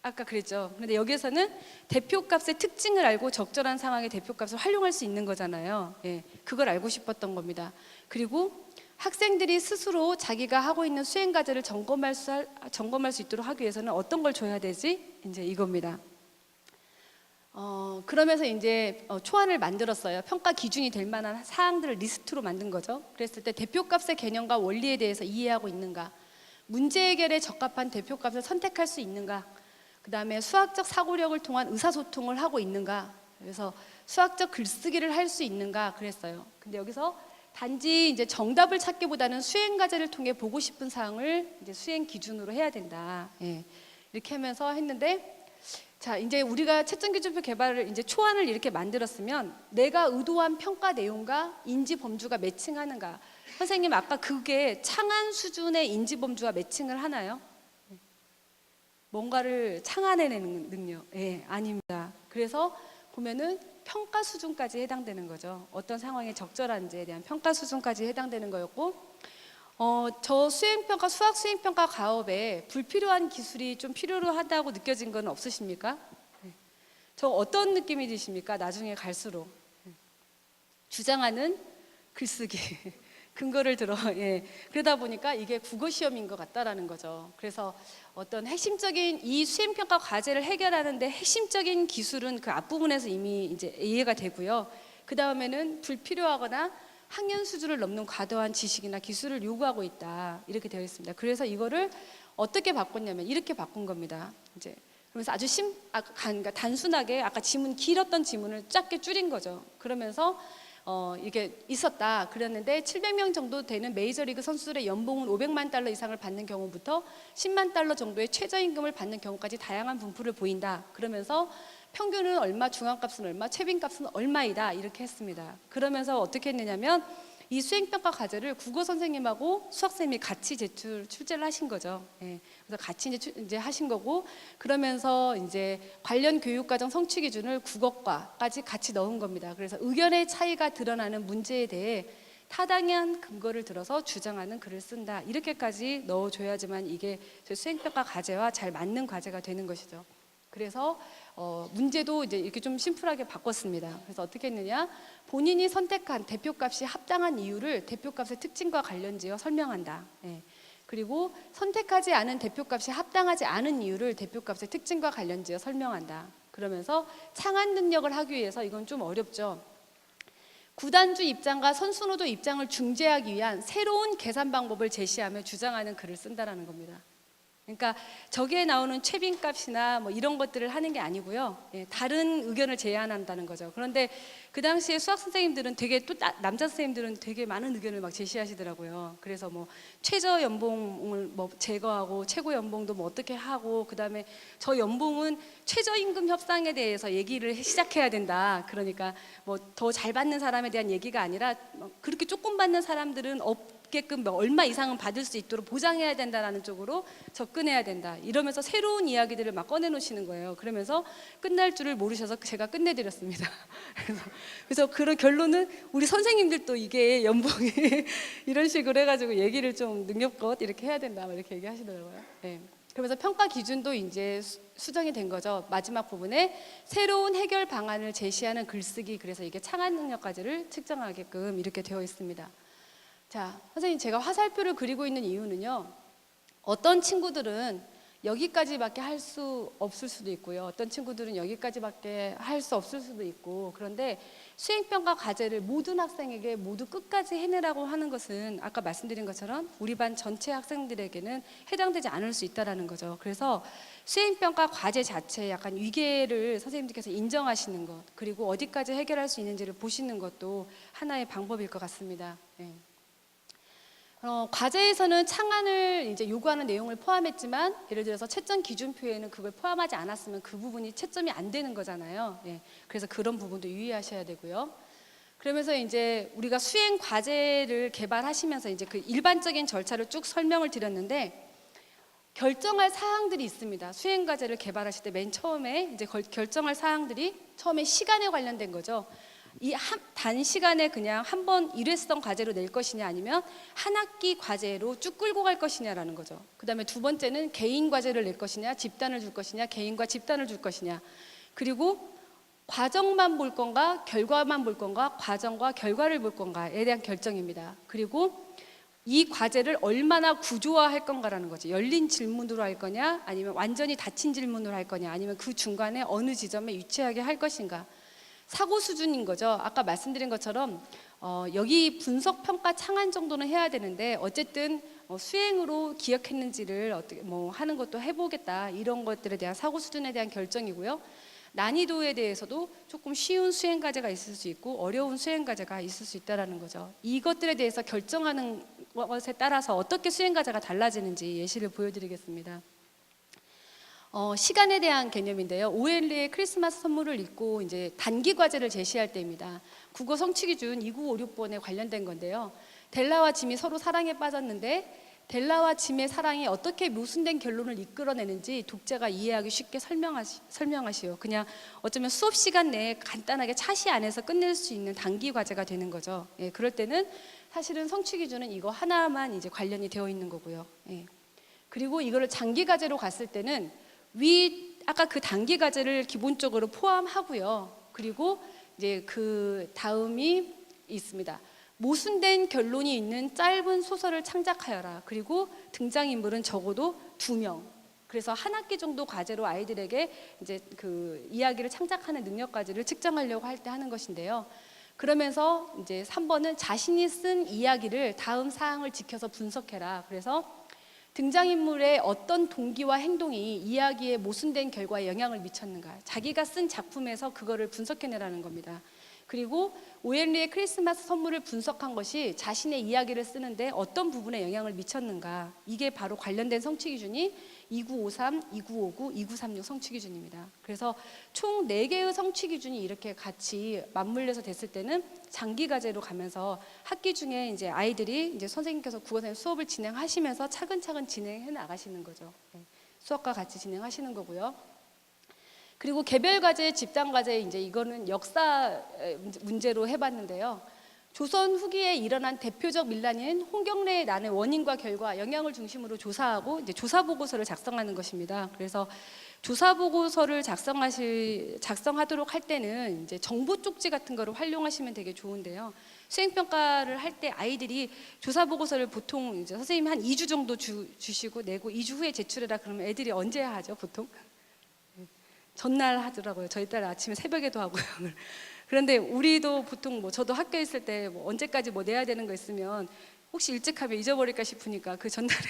아까 그랬죠. 그런데 여기에서는 대표값의 특징을 알고 적절한 상황에 대표값을 활용할 수 있는 거잖아요. 예, 그걸 알고 싶었던 겁니다. 그리고 학생들이 스스로 자기가 하고 있는 수행 과제를 점검할 수 있도록 하기 위해서는 어떤 걸 줘야 되지? 이제 이겁니다. 그러면서 이제 초안을 만들었어요. 평가 기준이 될 만한 사항들을 리스트로 만든 거죠. 그랬을 때 대표값의 개념과 원리에 대해서 이해하고 있는가, 문제 해결에 적합한 대표값을 선택할 수 있는가, 그 다음에 수학적 사고력을 통한 의사소통을 하고 있는가, 그래서 수학적 글쓰기를 할 수 있는가 그랬어요. 근데 여기서 단지 이제 정답을 찾기보다는 수행 과제를 통해 보고 싶은 사항을 이제 수행 기준으로 해야 된다. 예, 이렇게 하면서 했는데, 자 이제 우리가 채점기준표 개발을 이제 초안을 이렇게 만들었으면 내가 의도한 평가 내용과 인지 범주가 매칭하는가? 선생님 아까 그게 창안 수준의 인지 범주와 매칭을 하나요? 뭔가를 창안해내는 능력? 예, 아닙니다. 그래서 보면은 평가 수준까지 해당되는 거죠. 어떤 상황에 적절한지에 대한 평가 수준까지 해당되는 거였고, 저 수행평가, 수학 수행평가 가업에 불필요한 기술이 좀 필요로 하다고 느껴진 건 없으십니까? 네. 저 어떤 느낌이 드십니까? 나중에 갈수록 주장하는 글쓰기 근거를 들어 예. 그러다 보니까 이게 국어 시험인 것 같다라는 거죠. 그래서 어떤 핵심적인 이 수행평가 과제를 해결하는데 핵심적인 기술은 그 앞부분에서 이미 이제 이해가 되고요. 그 다음에는 불필요하거나 학년 수준을 넘는 과도한 지식이나 기술을 요구하고 있다 이렇게 되어 있습니다. 그래서 이거를 어떻게 바꿨냐면 이렇게 바꾼 겁니다. 이제 그러면서 아주 그러니까 단순하게 아까 길었던 지문을 짧게 줄인 거죠. 그러면서 이게 있었다 그랬는데 700명 정도 되는 메이저리그 선수들의 연봉은 500만 달러 이상을 받는 경우부터 10만 달러 정도의 최저임금을 받는 경우까지 다양한 분포를 보인다. 그러면서 평균은 얼마, 중앙값은 얼마, 최빈값은 얼마이다 이렇게 했습니다. 그러면서 어떻게 했느냐면 이 수행평가 과제를 국어 선생님하고 수학생님이 같이 출제를 하신 거죠. 예. 그래서 같이 이제 하신 거고 그러면서 이제 관련 교육과정 성취 기준을 국어과까지 같이 넣은 겁니다. 그래서 의견의 차이가 드러나는 문제에 대해 타당한 근거를 들어서 주장하는 글을 쓴다. 이렇게까지 넣어줘야지만 이게 수행평가 과제와 잘 맞는 과제가 되는 것이죠. 그래서 문제도 이제 이렇게 좀 심플하게 바꿨습니다. 그래서 어떻게 했느냐? 본인이 선택한 대표값이 합당한 이유를 대표값의 특징과 관련지어 설명한다. 예. 그리고 선택하지 않은 대표값이 합당하지 않은 이유를 대표값의 특징과 관련지어 설명한다. 그러면서 창안 능력을 하기 위해서 이건 좀 어렵죠. 구단주 입장과 선수노조 입장을 중재하기 위한 새로운 계산 방법을 제시하며 주장하는 글을 쓴다라는 겁니다. 그러니까 저기에 나오는 최빈값이나 뭐 이런 것들을 하는 게 아니고요. 예, 다른 의견을 제안한다는 거죠. 그런데 그 당시에 수학 선생님들은 되게 또 남자 선생님들은 되게 많은 의견을 막 제시하시더라고요. 그래서 뭐 최저 연봉을 뭐 제거하고 최고 연봉도 뭐 어떻게 하고 그다음에 저 연봉은 최저임금 협상에 대해서 얘기를 시작해야 된다. 그러니까 뭐 더 잘 받는 사람에 대한 얘기가 아니라 그렇게 조금 받는 사람들은 게끔 얼마 이상은 받을 수 있도록 보장해야 된다라는 쪽으로 접근해야 된다. 이러면서 새로운 이야기들을 막 꺼내놓으시는 거예요. 그러면서 끝날 줄을 모르셔서 제가 끝내드렸습니다. 그래서 그런 결론은 우리 선생님들도 이게 연봉이 이런 식으로 해가지고 얘기를 좀 능력껏 이렇게 해야 된다. 이렇게 얘기하시더라고요. 네. 그러면서 평가 기준도 이제 수정이 된 거죠. 마지막 부분에 새로운 해결 방안을 제시하는 글쓰기. 그래서 이게 창안 능력까지를 측정하게끔 이렇게 되어 있습니다. 자, 선생님 제가 화살표를 그리고 있는 이유는요. 어떤 친구들은 여기까지밖에 할 수 없을 수도 있고요. 어떤 친구들은 여기까지밖에 할 수 없을 수도 있고 그런데 수행평가 과제를 모든 학생에게 모두 끝까지 해내라고 하는 것은 아까 말씀드린 것처럼 우리 반 전체 학생들에게는 해당되지 않을 수 있다는 거죠. 그래서 수행평가 과제 자체에 약간 위계를 선생님들께서 인정하시는 것 그리고 어디까지 해결할 수 있는지를 보시는 것도 하나의 방법일 것 같습니다. 네. 과제에서는 창안을 이제 요구하는 내용을 포함했지만 예를 들어서 채점 기준표에는 그걸 포함하지 않았으면 그 부분이 채점이 안 되는 거잖아요. 예, 그래서 그런 부분도 유의하셔야 되고요. 그러면서 이제 우리가 수행 과제를 개발하시면서 이제 그 일반적인 절차를 쭉 설명을 드렸는데 결정할 사항들이 있습니다. 수행 과제를 개발하실 때 맨 처음에 이제 결정할 사항들이 처음에 시간에 관련된 거죠. 이 단시간에 그냥 한 번 일회성 과제로 낼 것이냐 아니면 한 학기 과제로 쭉 끌고 갈 것이냐라는 거죠. 그 다음에 두 번째는 개인 과제를 낼 것이냐 집단을 줄 것이냐 개인과 집단을 줄 것이냐 그리고 과정만 볼 건가 결과만 볼 건가 과정과 결과를 볼 건가에 대한 결정입니다. 그리고 이 과제를 얼마나 구조화할 건가라는 거죠. 열린 질문으로 할 거냐 아니면 완전히 닫힌 질문으로 할 거냐 아니면 그 중간에 어느 지점에 유치하게 할 것인가 사고 수준인 거죠. 아까 말씀드린 것처럼 여기 분석 평가 창안 정도는 해야 되는데 어쨌든 수행으로 기억했는지를 어떻게 뭐 하는 것도 해보겠다 이런 것들에 대한 사고 수준에 대한 결정이고요. 난이도에 대해서도 조금 쉬운 수행 과제가 있을 수 있고 어려운 수행 과제가 있을 수 있다라는 거죠. 이것들에 대해서 결정하는 것에 따라서 어떻게 수행 과제가 달라지는지 예시를 보여드리겠습니다. 시간에 대한 개념인데요. 오엘리의 크리스마스 선물을 읽고 이제 단기 과제를 제시할 때입니다. 국어 성취 기준 2956번에 관련된 건데요. 델라와 짐이 서로 사랑에 빠졌는데 델라와 짐의 사랑이 어떻게 묘순된 결론을 이끌어내는지 독자가 이해하기 쉽게 설명하시오. 그냥 어쩌면 수업 시간 내에 간단하게 차시 안에서 끝낼 수 있는 단기 과제가 되는 거죠. 예, 그럴 때는 사실은 성취 기준은 이거 하나만 이제 관련이 되어 있는 거고요. 예. 그리고 이거를 장기 과제로 갔을 때는 아까 그 단기 과제를 기본적으로 포함하고요. 그리고 이제 그 다음이 있습니다. 모순된 결론이 있는 짧은 소설을 창작하여라. 그리고 등장인물은 적어도 2명. 그래서 한 학기 정도 과제로 아이들에게 이제 그 이야기를 창작하는 능력까지를 측정하려고 할 때 하는 것인데요. 그러면서 이제 3번은 자신이 쓴 이야기를 다음 사항을 지켜서 분석해라. 그래서 등장인물의 어떤 동기와 행동이 이야기에 모순된 결과에 영향을 미쳤는가. 자기가 쓴 작품에서 그거를 분석해내라는 겁니다. 그리고 오헨리의 크리스마스 선물을 분석한 것이 자신의 이야기를 쓰는데 어떤 부분에 영향을 미쳤는가. 이게 바로 관련된 성취 기준이 2953, 2959, 2936 성취 기준입니다. 그래서 총 4개의 성취 기준이 이렇게 같이 맞물려서 됐을 때는 장기 과제로 가면서 학기 중에 이제 아이들이 이제 선생님께서 국어선생 수업을 진행하시면서 차근차근 진행해 나가시는 거죠. 수업과 같이 진행하시는 거고요. 그리고 개별 과제, 집단 과제 이제 이거는 역사 문제로 해봤는데요. 조선 후기에 일어난 대표적 민란인 홍경래의 난의 원인과 결과, 영향을 중심으로 조사하고 이제 조사 보고서를 작성하는 것입니다. 그래서 조사 보고서를 작성하도록 할 때는 이제 정보 쪽지 같은 거를 활용하시면 되게 좋은데요. 수행 평가를 할 때 아이들이 조사 보고서를 보통 이제 선생님이 한 2주 정도 주시고 내고 2주 후에 제출해라 그러면 애들이 언제 하죠, 보통? 전날 하더라고요. 저희 딸 아침에 새벽에도 하고요. 그런데 우리도 보통 뭐 저도 학교에 있을 때 뭐 언제까지 뭐 내야 되는 거 있으면 혹시 일찍 하면 잊어버릴까 싶으니까 그 전날에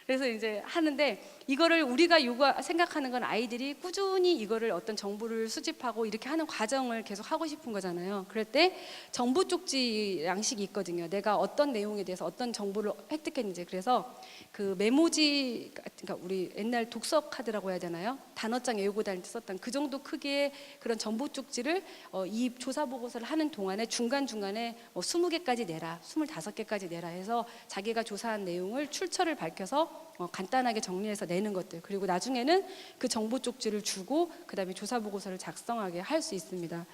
그래서 이제 하는데 이거를 우리가 생각하는 건 아이들이 꾸준히 이거를 어떤 정보를 수집하고 이렇게 하는 과정을 계속 하고 싶은 거잖아요. 그럴 때 정보 쪽지 양식이 있거든요. 내가 어떤 내용에 대해서 어떤 정보를 획득했는지. 그래서 그 메모지, 그러니까 우리 옛날 독서 카드라고 해야 되나요? 단어장 외우고 다닐 때 썼던 그 정도 크기의 그런 정보 쪽지를 이 조사 보고서를 하는 동안에 중간중간에 20개까지 내라, 25개까지 내라 해서 자기가 조사한 내용을 출처를 밝혀서 간단하게 정리해서 내는 것들. 그리고 나중에는 그 정보 쪽지를 주고 그다음에 조사 보고서를 작성하게 할 수 있습니다.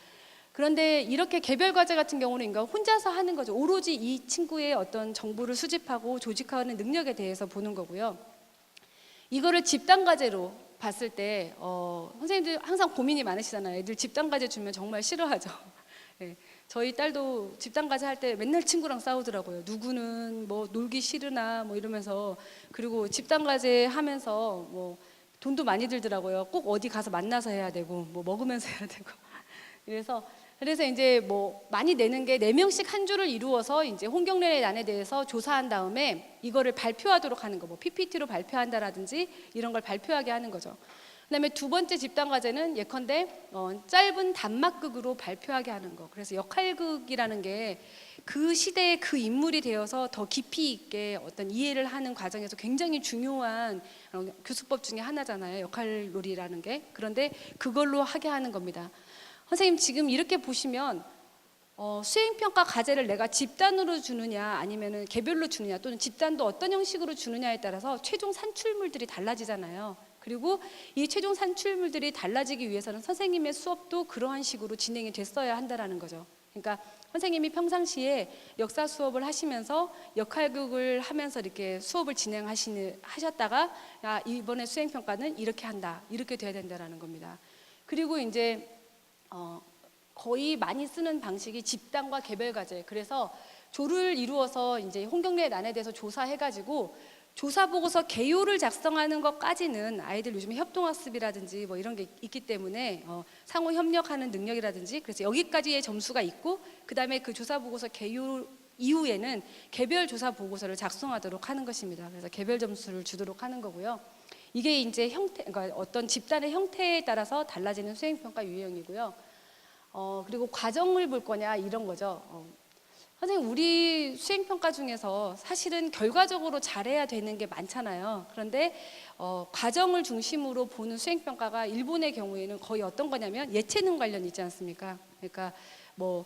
그런데 이렇게 개별 과제 같은 경우는 인가 혼자서 하는 거죠. 오로지 이 친구의 어떤 정보를 수집하고 조직하는 능력에 대해서 보는 거고요. 이거를 집단 과제로 봤을 때 선생님들 항상 고민이 많으시잖아요. 애들 집단 과제 주면 정말 싫어하죠. 네. 저희 딸도 집단 과제 할 때 맨날 친구랑 싸우더라고요. 누구는 뭐 놀기 싫으나 뭐 이러면서. 그리고 집단 과제 하면서 뭐 돈도 많이 들더라고요. 꼭 어디 가서 만나서 해야 되고 뭐 먹으면서 해야 되고. 그래서 이제 뭐 많이 내는 게 4명씩 한 줄을 이루어서 이제 홍경래의 난에 대해서 조사한 다음에 이거를 발표하도록 하는 거, 뭐 PPT로 발표한다라든지 이런 걸 발표하게 하는 거죠. 그다음에 2번째 집단 과제는 예컨대 짧은 단막극으로 발표하게 하는 거. 그래서 역할극이라는 게 그 시대의 그 인물이 되어서 더 깊이 있게 어떤 이해를 하는 과정에서 굉장히 중요한 교수법 중에 하나잖아요. 역할놀이라는 게. 그런데 그걸로 하게 하는 겁니다. 선생님 지금 이렇게 보시면 수행평가 과제를 내가 집단으로 주느냐 아니면 개별로 주느냐 또는 집단도 어떤 형식으로 주느냐에 따라서 최종 산출물들이 달라지잖아요. 그리고 이 최종 산출물들이 달라지기 위해서는 선생님의 수업도 그러한 식으로 진행이 됐어야 한다는 거죠. 그러니까 선생님이 평상시에 역사 수업을 하시면서 역할극을 하면서 이렇게 수업을 진행하셨다가 이번에 수행평가는 이렇게 한다, 이렇게 돼야 된다는 겁니다. 그리고 이제 거의 많이 쓰는 방식이 집단과 개별 과제. 그래서 조를 이루어서 이제 홍경래의 난에 대해서 조사해가지고 조사 보고서 개요를 작성하는 것까지는 아이들 요즘에 협동학습이라든지 뭐 이런 게 있기 때문에 상호 협력하는 능력이라든지 그래서 여기까지의 점수가 있고 그 다음에 그 조사 보고서 개요 이후에는 개별 조사 보고서를 작성하도록 하는 것입니다. 그래서 개별 점수를 주도록 하는 거고요. 이게 이제 그러니까 어떤 집단의 형태에 따라서 달라지는 수행평가 유형이고요. 그리고 과정을 볼 거냐 이런 거죠. 선생님 우리 수행평가 중에서 사실은 결과적으로 잘해야 되는 게 많잖아요. 그런데 과정을 중심으로 보는 수행평가가 일본의 경우에는 거의 어떤 거냐면 예체능 관련 있지 않습니까? 그러니까 뭐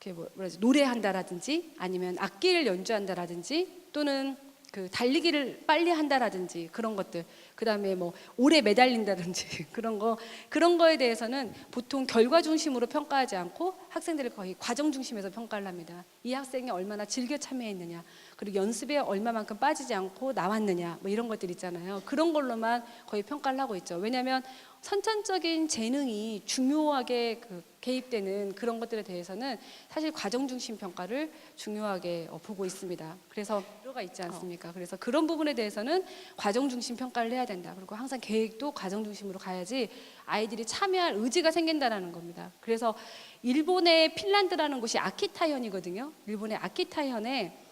이렇게 노래한다라든지 아니면 악기를 연주한다라든지 또는 그 달리기를 빨리 한다라든지 그런 것들, 그 다음에 뭐 오래 매달린다든지 그런 거에 대해서는 보통 결과 중심으로 평가하지 않고 학생들을 거의 과정 중심에서 평가를 합니다. 이 학생이 얼마나 즐겨 참여했느냐, 그리고 연습에 얼마만큼 빠지지 않고 나왔느냐, 뭐 이런 것들 있잖아요. 그런 걸로만 거의 평가를 하고 있죠. 왜냐하면 선천적인 재능이 중요하게 개입되는 그런 것들에 대해서는 사실 과정 중심 평가를 중요하게 보고 있습니다. 그래서 필요가 있지 않습니까? 그래서 그런 부분에 대해서는 과정 중심 평가를 해야 된다. 그리고 항상 계획도 과정 중심으로 가야지 아이들이 참여할 의지가 생긴다라는 겁니다. 그래서 일본의 핀란드라는 곳이 아키타현이거든요. 일본의 아키타현에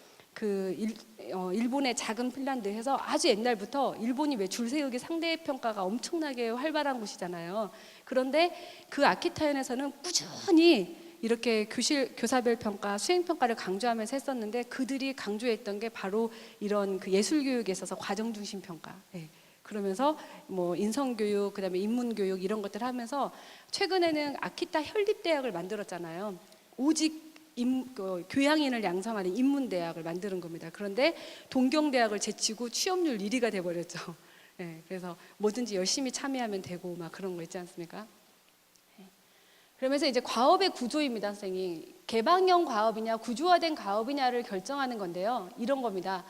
일본의 작은 핀란드에서 아주 옛날부터 일본이 왜 줄 세우기 상대 평가가 엄청나게 활발한 곳이잖아요. 그런데 그 아키타현에서는 꾸준히 이렇게 교사별 평가, 수행 평가를 강조하면서 했었는데 그들이 강조했던 게 바로 이런 그 예술 교육에 있어서 과정 중심 평가. 예. 그러면서 뭐 인성 교육, 그다음에 인문 교육 이런 것들 하면서 최근에는 아키타 현립대학을 만들었잖아요. 오직 교양인을 양성하는 인문대학을 만드는 겁니다. 그런데 동경대학을 제치고 취업률 1위가 돼버렸죠. 네, 그래서 뭐든지 열심히 참여하면 되고 막 그런 거 있지 않습니까? 네. 그러면서 이제 과업의 구조입니다, 선생님. 개방형 과업이냐 구조화된 과업이냐를 결정하는 건데요. 이런 겁니다.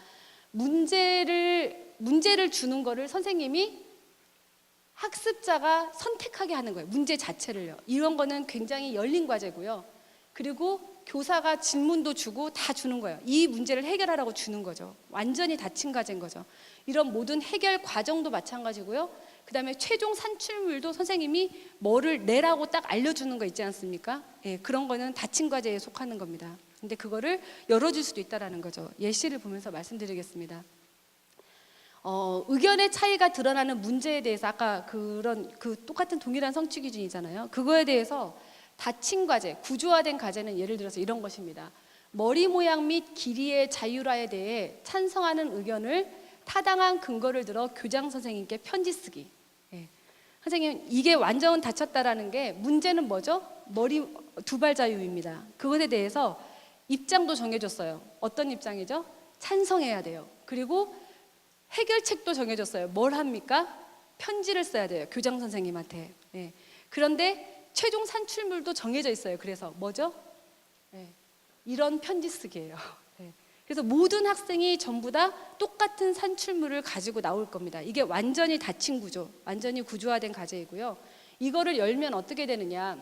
문제를 주는 거를 선생님이 학습자가 선택하게 하는 거예요. 문제 자체를요. 이런 거는 굉장히 열린 과제고요. 그리고 교사가 질문도 주고 다 주는 거예요. 이 문제를 해결하라고 주는 거죠. 완전히 닫힌 과제인 거죠. 이런 모든 해결 과정도 마찬가지고요. 그 다음에 최종 산출물도 선생님이 뭐를 내라고 딱 알려주는 거 있지 않습니까? 예, 그런 거는 닫힌 과제에 속하는 겁니다. 근데 그거를 열어줄 수도 있다라는 거죠. 예시를 보면서 말씀드리겠습니다. 의견의 차이가 드러나는 문제에 대해서 아까 똑같은 동일한 성취 기준이잖아요. 그거에 대해서 닫힌 과제, 구조화된 과제는 예를 들어서 이런 것입니다. 머리 모양 및 길이의 자율화에 대해 찬성하는 의견을 타당한 근거를 들어 교장 선생님께 편지 쓰기. 예. 선생님, 이게 완전 닫혔다라는 게 문제는 뭐죠? 머리 두발 자유입니다. 그것에 대해서 입장도 정해줬어요. 어떤 입장이죠? 찬성해야 돼요. 그리고 해결책도 정해줬어요. 뭘 합니까? 편지를 써야 돼요. 교장 선생님한테. 예. 그런데 최종 산출물도 정해져 있어요. 그래서 뭐죠? 네. 이런 편지 쓰기예요. 네. 그래서 모든 학생이 전부 다 똑같은 산출물을 가지고 나올 겁니다. 이게 완전히 닫힌 구조, 완전히 구조화된 과제이고요. 이거를 열면 어떻게 되느냐?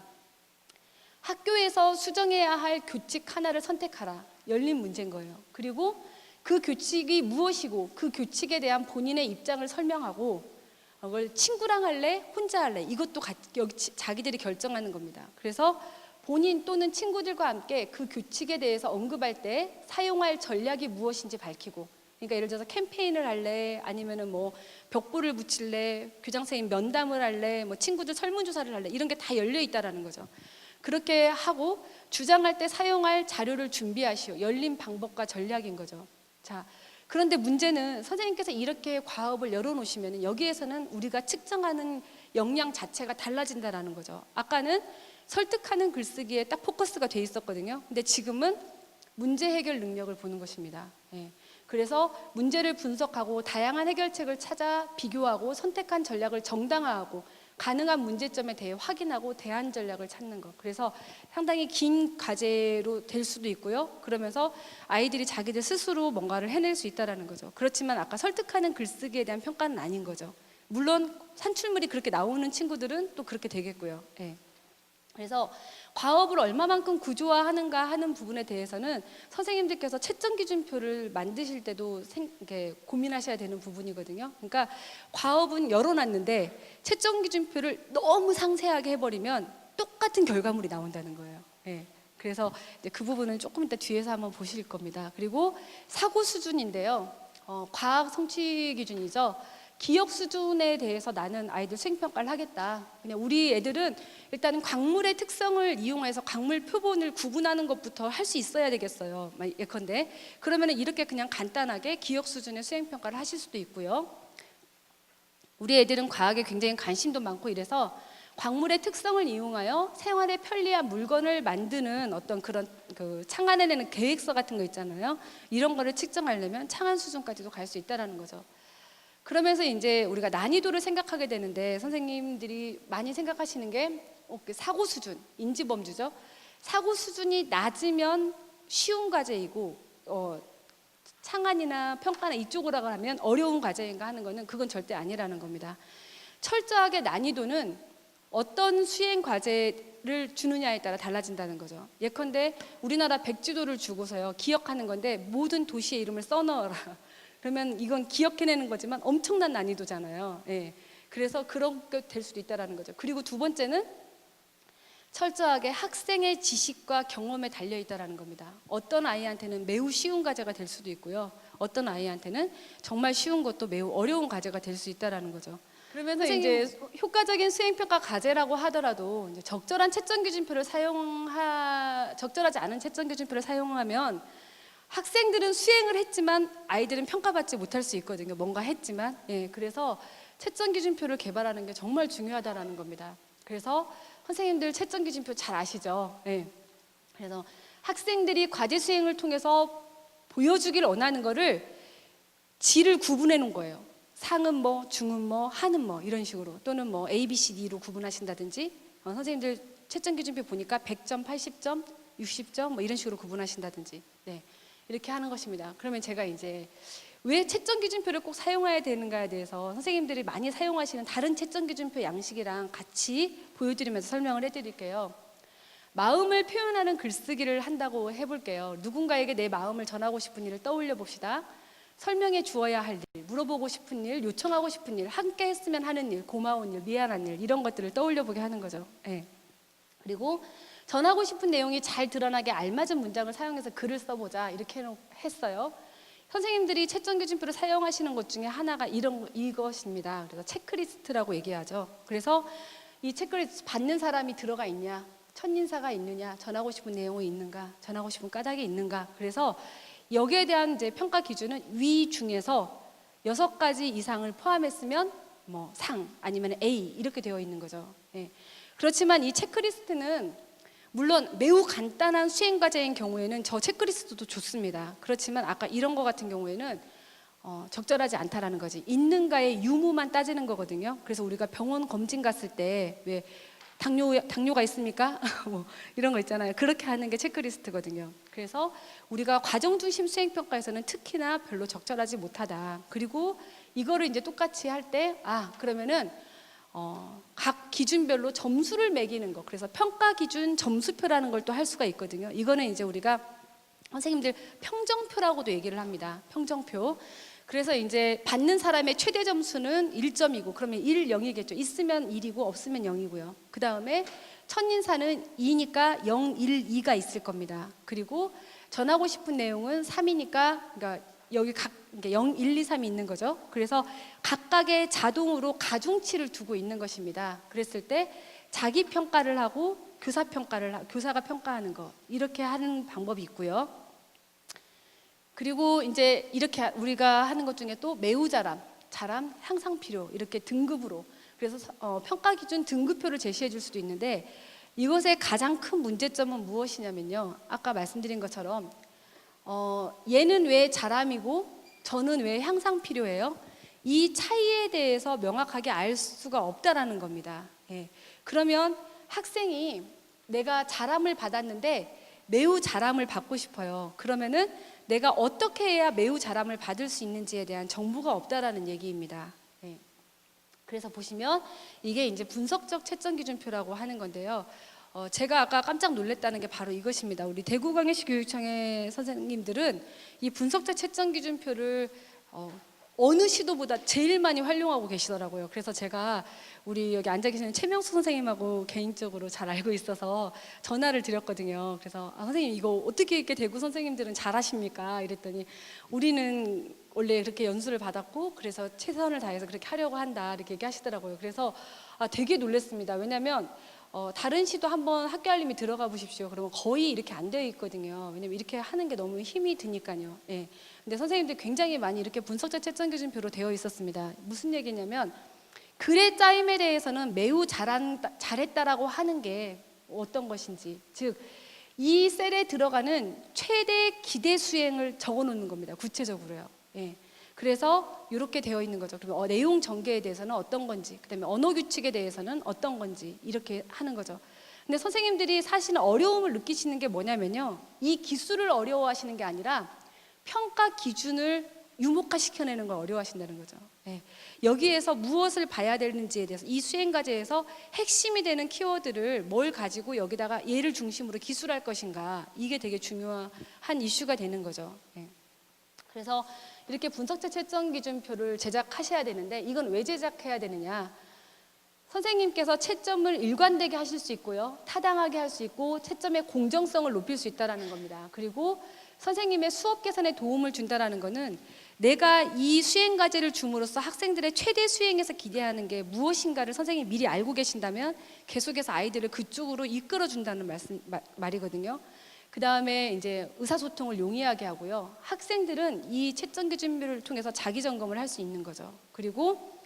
학교에서 수정해야 할 교칙 하나를 선택하라. 열린 문제인 거예요. 그리고 그 교칙이 무엇이고 그 교칙에 대한 본인의 입장을 설명하고 그걸 친구랑 할래? 혼자 할래? 이것도 자기들이 결정하는 겁니다. 그래서 본인 또는 친구들과 함께 그 규칙에 대해서 언급할 때 사용할 전략이 무엇인지 밝히고, 그러니까 예를 들어서 캠페인을 할래? 아니면은 뭐 벽보를 붙일래? 교장 선생님 면담을 할래? 뭐 친구들 설문조사를 할래? 이런 게 다 열려 있다라는 거죠. 그렇게 하고 주장할 때 사용할 자료를 준비하시오. 열린 방법과 전략인 거죠. 자, 그런데 문제는 선생님께서 이렇게 과업을 열어놓으시면 여기에서는 우리가 측정하는 역량 자체가 달라진다라는 거죠. 아까는 설득하는 글쓰기에 딱 포커스가 돼 있었거든요. 근데 지금은 문제 해결 능력을 보는 것입니다. 예. 그래서 문제를 분석하고 다양한 해결책을 찾아 비교하고 선택한 전략을 정당화하고 가능한 문제점에 대해 확인하고 대안 전략을 찾는 것. 그래서 상당히 긴 과제로 될 수도 있고요. 그러면서 아이들이 자기들 스스로 뭔가를 해낼 수 있다는 거죠. 그렇지만 아까 설득하는 글쓰기에 대한 평가는 아닌 거죠. 물론 산출물이 그렇게 나오는 친구들은 또 그렇게 되겠고요. 예. 그래서 과업을 얼마만큼 구조화하는가 하는 부분에 대해서는 선생님들께서 채점 기준표를 만드실 때도 고민하셔야 되는 부분이거든요. 그러니까 과업은 열어놨는데 채점 기준표를 너무 상세하게 해버리면 똑같은 결과물이 나온다는 거예요. 예. 그래서 이제 그 부분은 조금 이따 뒤에서 한번 보실 겁니다. 그리고 사고 수준인데요. 과학 성취 기준이죠. 기억 수준에 대해서 나는 아이들 수행평가를 하겠다. 그냥 우리 애들은 일단은 광물의 특성을 이용해서 광물 표본을 구분하는 것부터 할 수 있어야 되겠어요. 예컨대. 그러면 이렇게 그냥 간단하게 기억 수준의 수행평가를 하실 수도 있고요. 우리 애들은 과학에 굉장히 관심도 많고 이래서 광물의 특성을 이용하여 생활에 편리한 물건을 만드는 어떤 그런 창안해내는 계획서 같은 거 있잖아요. 이런 거를 측정하려면 창안 수준까지도 갈 수 있다는 거죠. 그러면서 이제 우리가 난이도를 생각하게 되는데 선생님들이 많이 생각하시는 게 사고 수준, 인지범주죠. 사고 수준이 낮으면 쉬운 과제이고 창안이나 평가나 이쪽으로 가면 어려운 과제인가 하는 거는 그건 절대 아니라는 겁니다. 철저하게 난이도는 어떤 수행 과제를 주느냐에 따라 달라진다는 거죠. 예컨대 우리나라 백지도를 주고서요, 기억하는 건데 모든 도시의 이름을 써넣어라. 그러면 이건 기억해내는 거지만 엄청난 난이도잖아요. 예. 그래서 그렇게 될 수도 있다는 거죠. 그리고 두 번째는 철저하게 학생의 지식과 경험에 달려 있다는 겁니다. 어떤 아이한테는 매우 쉬운 과제가 될 수도 있고요. 어떤 아이한테는 정말 쉬운 것도 매우 어려운 과제가 될 수 있다는 거죠. 그러면서 이제 효과적인 수행평가 과제라고 하더라도 이제 적절한 채점 기준표를 적절하지 않은 채점 기준표를 사용하면 학생들은 수행을 했지만 아이들은 평가받지 못할 수 있거든요. 뭔가 했지만. 예, 그래서 채점 기준표를 개발하는 게 정말 중요하다라는 겁니다. 그래서 선생님들 채점 기준표 잘 아시죠? 예. 그래서 학생들이 과제 수행을 통해서 보여주기를 원하는 거를 질을 구분해 놓은 거예요. 상은 뭐, 중은 뭐, 하는 뭐 이런 식으로 또는 뭐 A, B, C, D로 구분하신다든지 선생님들 채점 기준표 보니까 100점, 80점, 60점 뭐 이런 식으로 구분하신다든지 네. 이렇게 하는 것입니다. 그러면 제가 이제 왜 채점 기준표를 꼭 사용해야 되는가에 대해서 선생님들이 많이 사용하시는 다른 채점 기준표 양식이랑 같이 보여드리면서 설명을 해드릴게요. 마음을 표현하는 글쓰기를 한다고 해볼게요. 누군가에게 내 마음을 전하고 싶은 일을 떠올려 봅시다. 설명해 주어야 할 일, 물어보고 싶은 일, 요청하고 싶은 일, 함께 했으면 하는 일, 고마운 일, 미안한 일 이런 것들을 떠올려 보게 하는 거죠. 네. 그리고 전하고 싶은 내용이 잘 드러나게 알맞은 문장을 사용해서 글을 써보자 이렇게 했어요. 선생님들이 채점 기준표를 사용하시는 것 중에 하나가 이것입니다. 그래서 체크리스트라고 얘기하죠. 그래서 이 체크리스트 받는 사람이 들어가 있냐, 첫인사가 있느냐, 전하고 싶은 내용이 있는가, 전하고 싶은 까닭이 있는가. 그래서 여기에 대한 이제 평가 기준은 위 중에서 6가지 이상을 포함했으면 뭐 상 아니면 A 이렇게 되어 있는 거죠. 예. 그렇지만 이 체크리스트는 물론 매우 간단한 수행 과제인 경우에는 저 체크리스트도 좋습니다. 그렇지만 아까 이런 거 같은 경우에는 적절하지 않다라는 거지. 있는가의 유무만 따지는 거거든요. 그래서 우리가 병원 검진 갔을 때 왜 당뇨가 있습니까? 뭐 이런 거 있잖아요. 그렇게 하는 게 체크리스트거든요. 그래서 우리가 과정 중심 수행 평가에서는 특히나 별로 적절하지 못하다. 그리고 이거를 이제 똑같이 할 때 그러면은 각 기준별로 점수를 매기는 거. 그래서 평가 기준 점수표라는 걸 또 할 수가 있거든요. 이거는 이제 우리가 선생님들 평정표라고도 얘기를 합니다. 평정표. 그래서 이제 받는 사람의 최대 점수는 1점이고 그러면 1, 0이겠죠. 있으면 1이고 없으면 0이고요. 그 다음에 첫인사는 2니까 0, 1, 2가 있을 겁니다. 그리고 전하고 싶은 내용은 3이니까 그러니까 여기 각 0, 1, 2, 3이 있는 거죠. 그래서 각각의 자동으로 가중치를 두고 있는 것입니다. 그랬을 때 자기 평가를 하고 교사가 평가하는 거 이렇게 하는 방법이 있고요. 그리고 이제 이렇게 우리가 하는 것 중에 또 매우 잘함, 향상 필요 이렇게 등급으로 그래서 평가 기준 등급표를 제시해 줄 수도 있는데 이것의 가장 큰 문제점은 무엇이냐면요. 아까 말씀드린 것처럼 얘는 왜 잘함이고 저는 왜 향상 필요해요? 이 차이에 대해서 명확하게 알 수가 없다라는 겁니다. 예. 그러면 학생이 내가 잘함을 받았는데 매우 잘함을 받고 싶어요. 그러면은 내가 어떻게 해야 매우 잘함을 받을 수 있는지에 대한 정보가 없다라는 얘기입니다. 예. 그래서 보시면 이게 이제 분석적 채점 기준표라고 하는 건데요. 제가 아까 깜짝 놀랐다는 게 바로 이것입니다. 우리 대구광역시 교육청의 선생님들은 이 분석적 채점 기준표를 어느 시도보다 제일 많이 활용하고 계시더라고요. 그래서 제가 우리 여기 앉아 계시는 최명수 선생님하고 개인적으로 잘 알고 있어서 전화를 드렸거든요. 그래서 선생님 이거 어떻게 이렇게 대구 선생님들은 잘하십니까? 이랬더니 우리는 원래 이렇게 연수를 받았고 그래서 최선을 다해서 그렇게 하려고 한다 이렇게 얘기하시더라고요. 그래서 되게 놀랐습니다. 왜냐하면 다른 시도 한번 학교 알림이 들어가 보십시오. 그러면 거의 이렇게 안 되어 있거든요. 왜냐면 이렇게 하는 게 너무 힘이 드니까요. 예. 근데 선생님들 굉장히 많이 이렇게 분석적 채점 기준표로 되어 있었습니다. 무슨 얘기냐면 글의 짜임에 대해서는 매우 잘했다라고 하는 게 어떤 것인지, 즉 이 셀에 들어가는 최대 기대 수행을 적어놓는 겁니다. 구체적으로요. 예. 그래서 이렇게 되어 있는 거죠. 그리고 내용 전개에 대해서는 어떤 건지, 그다음에 언어 규칙에 대해서는 어떤 건지 이렇게 하는 거죠. 근데 선생님들이 사실은 어려움을 느끼시는 게 뭐냐면요, 이 기술을 어려워하시는 게 아니라 평가 기준을 유목화 시켜내는 걸 어려워하신다는 거죠. 예. 여기에서 무엇을 봐야 되는지에 대해서 이 수행과제에서 핵심이 되는 키워드를 뭘 가지고 여기다가 얘를 중심으로 기술할 것인가, 이게 되게 중요한 이슈가 되는 거죠. 예. 그래서 이렇게 분석체 채점 기준표를 제작하셔야 되는데, 이건 왜 제작해야 되느냐? 선생님께서 채점을 일관되게 하실 수 있고요, 타당하게 할 수 있고, 채점의 공정성을 높일 수 있다는 겁니다. 그리고 선생님의 수업 개선에 도움을 준다는 것은 내가 이 수행 과제를 줌으로써 학생들의 최대 수행에서 기대하는 게 무엇인가를 선생님이 미리 알고 계신다면 계속해서 아이들을 그쪽으로 이끌어 준다는 말이거든요. 그 다음에 이제 의사소통을 용이하게 하고요, 학생들은 이 채점 기준표를 통해서 자기 점검을 할 수 있는 거죠. 그리고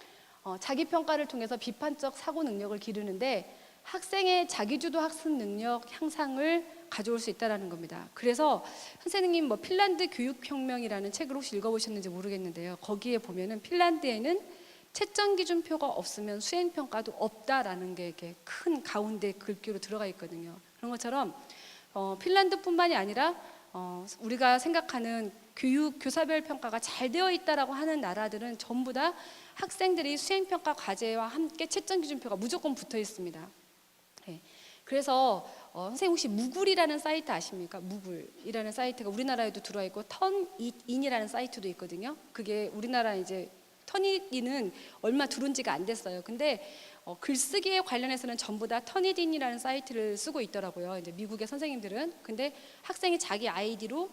자기 평가를 통해서 비판적 사고 능력을 기르는데 학생의 자기주도 학습 능력 향상을 가져올 수 있다는 겁니다. 그래서 선생님 핀란드 교육혁명이라는 책을 혹시 읽어보셨는지 모르겠는데요, 거기에 보면은 핀란드에는 채점 기준표가 없으면 수행평가도 없다라는 게 이렇게 큰 가운데 글귀로 들어가 있거든요. 그런 것처럼 핀란드뿐만이 아니라 우리가 생각하는 교사별 평가가 잘 되어 있다라고 하는 나라들은 전부 다 학생들이 수행평가 과제와 함께 채점 기준표가 무조건 붙어 있습니다. 네. 그래서 선생님 혹시 무굴이라는 사이트 아십니까? 무굴이라는 사이트가 우리나라에도 들어와 있고 턴잇인이라는 사이트도 있거든요. 그게 우리나라 이제 턴잇인은 얼마 들어온 지가 안 됐어요. 근데 글쓰기에 관련해서는 전부 다 턴잇인이라는 사이트를 쓰고 있더라고요, 이제 미국의 선생님들은. 근데 학생이 자기 아이디로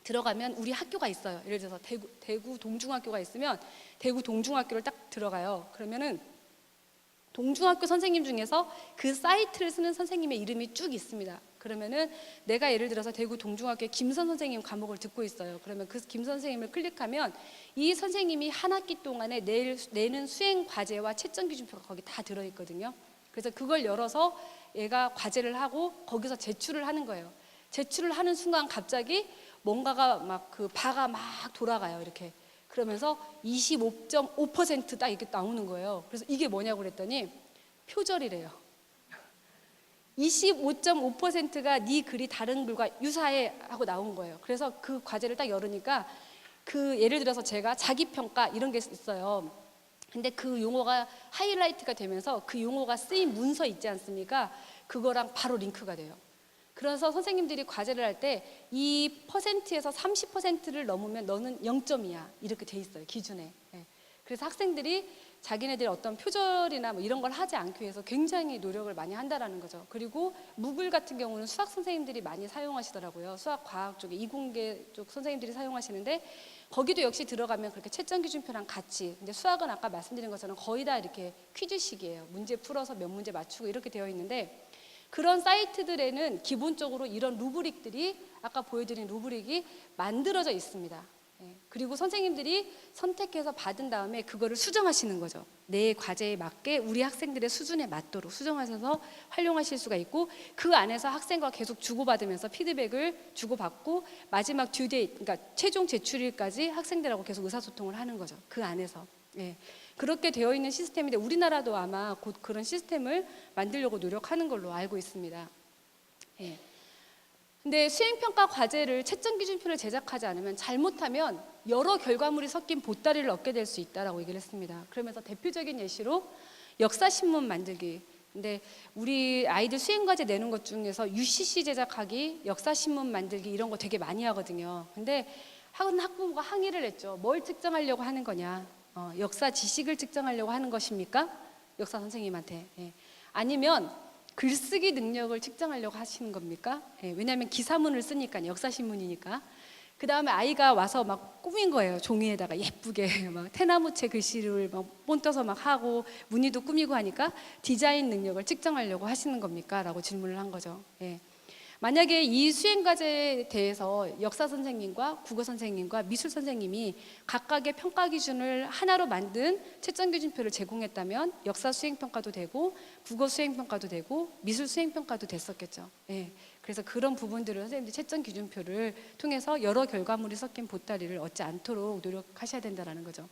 들어가면 우리 학교가 있어요. 예를 들어서 대구 동중학교가 있으면 대구 동중학교를 딱 들어가요. 그러면은 동중학교 선생님 중에서 그 사이트를 쓰는 선생님의 이름이 쭉 있습니다. 그러면은 내가 예를 들어서 대구 동중학교의 김선 선생님 과목을 듣고 있어요. 그러면 그 김 선생님을 클릭하면 이 선생님이 한 학기 동안에 내는 수행 과제와 채점 기준표가 거기 다 들어있거든요. 그래서 그걸 열어서 얘가 과제를 하고 거기서 제출을 하는 거예요. 제출을 하는 순간 갑자기 뭔가가 막 그 바가 막 돌아가요, 이렇게. 그러면서 25.5% 딱 이렇게 나오는 거예요. 그래서 이게 뭐냐고 그랬더니 표절이래요. 25.5%가 네 글이 다른 글과 유사해 하고 나온 거예요. 그래서 그 과제를 딱 열으니까 그 예를 들어서 제가 자기평가 이런 게 있어요. 근데 그 용어가 하이라이트가 되면서 그 용어가 쓰인 문서 있지 않습니까? 그거랑 바로 링크가 돼요. 그래서 선생님들이 과제를 할 때 이 퍼센트에서 30%를 넘으면 너는 0점이야 이렇게 돼 있어요, 기준에. 그래서 학생들이 자기네들 어떤 표절이나 이런 걸 하지 않기 위해서 굉장히 노력을 많이 한다라는 거죠. 그리고 무글 같은 경우는 수학 선생님들이 많이 사용하시더라고요. 수학 과학 쪽에 이공계 쪽 선생님들이 사용하시는데 거기도 역시 들어가면 그렇게 채점 기준표랑 같이. 근데 수학은 아까 말씀드린 것처럼 거의 다 이렇게 퀴즈식이에요. 문제 풀어서 몇 문제 맞추고 이렇게 되어 있는데, 그런 사이트들에는 기본적으로 이런 루브릭들이 아까 보여드린 루브릭이 만들어져 있습니다. 그리고 선생님들이 선택해서 받은 다음에 그거를 수정하시는 거죠. 내 과제에 맞게 우리 학생들의 수준에 맞도록 수정하셔서 활용하실 수가 있고, 그 안에서 학생과 계속 주고받으면서 피드백을 주고받고 마지막 듀데이트, 그러니까 최종 제출일까지 학생들하고 계속 의사소통을 하는 거죠, 그 안에서. 그렇게 되어 있는 시스템인데 우리나라도 아마 곧 그런 시스템을 만들려고 노력하는 걸로 알고 있습니다. 근데 수행평가 과제를 채점 기준표를 제작하지 않으면 잘못하면 여러 결과물이 섞인 보따리를 얻게 될 수 있다라고 얘기를 했습니다. 그러면서 대표적인 예시로 역사신문 만들기. 근데 우리 아이들 수행과제 내는 것 중에서 UCC 제작하기, 역사신문 만들기 이런 거 되게 많이 하거든요. 근데 한 학부모가 항의를 했죠. 뭘 측정하려고 하는 거냐? 역사 지식을 측정하려고 하는 것입니까? 역사 선생님한테. 아니면 글쓰기 능력을 측정하려고 하시는 겁니까? 왜냐하면 기사문을 쓰니까, 역사신문이니까. 그 다음에 아이가 와서 막 꾸민 거예요. 종이에다가 예쁘게 막 태나무채 글씨를 막 본떠서 막 하고 무늬도 꾸미고 하니까 디자인 능력을 측정하려고 하시는 겁니까? 라고 질문을 한 거죠. 만약에 이 수행과제에 대해서 역사 선생님과 국어 선생님과 미술 선생님이 각각의 평가 기준을 하나로 만든 채점 기준표를 제공했다면 역사 수행평가도 되고 국어 수행평가도 되고 미술 수행평가도 됐었겠죠. 그래서 그런 부분들을 선생님들이 채점 기준표를 통해서 여러 결과물이 섞인 보따리를 얻지 않도록 노력하셔야 된다는 거죠.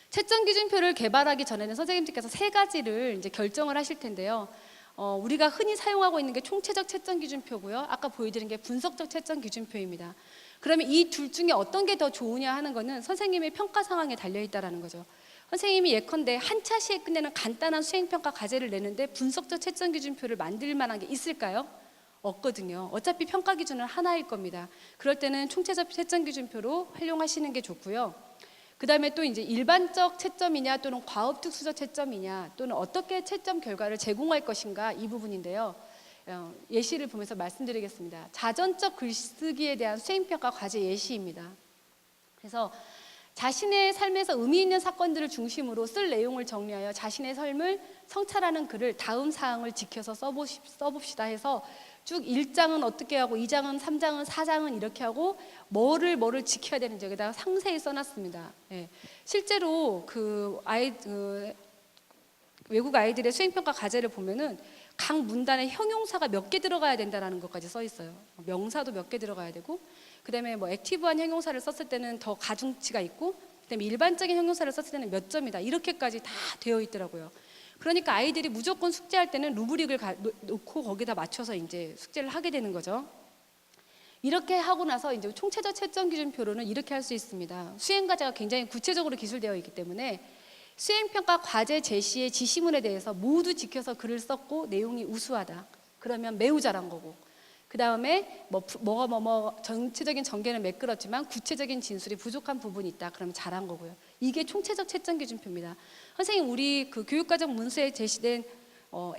채점 기준표를 개발하기 전에는 선생님들께서 3가지를 이제 결정을 하실 텐데요. 우리가 흔히 사용하고 있는 게 총체적 채점 기준표고요. 아까 보여드린 게 분석적 채점 기준표입니다. 그러면 이 둘 중에 어떤 게 더 좋으냐 하는 거는 선생님의 평가 상황에 달려 있다라는 거죠. 선생님이 예컨대 한 차시에 끝내는 간단한 수행평가 과제를 내는데 분석적 채점 기준표를 만들 만한 게 있을까요? 없거든요. 어차피 평가 기준은 하나일 겁니다. 그럴 때는 총체적 채점 기준표로 활용하시는 게 좋고요. 그 다음에 또 이제 일반적 채점이냐 또는 과업특수적 채점이냐 또는 어떻게 채점 결과를 제공할 것인가 이 부분인데요. 예시를 보면서 말씀드리겠습니다. 자전적 글쓰기에 대한 수행평가 과제 예시입니다. 그래서 자신의 삶에서 의미 있는 사건들을 중심으로 쓸 내용을 정리하여 자신의 삶을 성찰하는 글을 다음 사항을 지켜서 써봅시다 해서 쭉 1장은 어떻게 하고 2장은 3장은 4장은 이렇게 하고 뭐를 지켜야 되는지 여기다가 상세히 써놨습니다. 예. 실제로 외국 아이들의 수행평가 과제를 보면은 각 문단에 형용사가 몇 개 들어가야 된다는 것까지 써 있어요. 명사도 몇 개 들어가야 되고, 그다음에 뭐 액티브한 형용사를 썼을 때는 더 가중치가 있고, 그다음에 일반적인 형용사를 썼을 때는 몇 점이다 이렇게까지 다 되어 있더라고요. 그러니까 아이들이 무조건 숙제할 때는 루브릭을 놓고 거기다 맞춰서 이제 숙제를 하게 되는 거죠. 이렇게 하고 나서 이제 총체적 채점 기준표로는 이렇게 할 수 있습니다. 수행 과제가 굉장히 구체적으로 기술되어 있기 때문에 수행평가 과제 제시의 지시문에 대해서 모두 지켜서 글을 썼고 내용이 우수하다. 그러면 매우 잘한 거고, 그 다음에 뭐가 전체적인 전개는 매끄럽지만 구체적인 진술이 부족한 부분이 있다. 그러면 잘한 거고요. 이게 총체적 채점 기준표입니다. 선생님, 우리 그 교육과정 문서에 제시된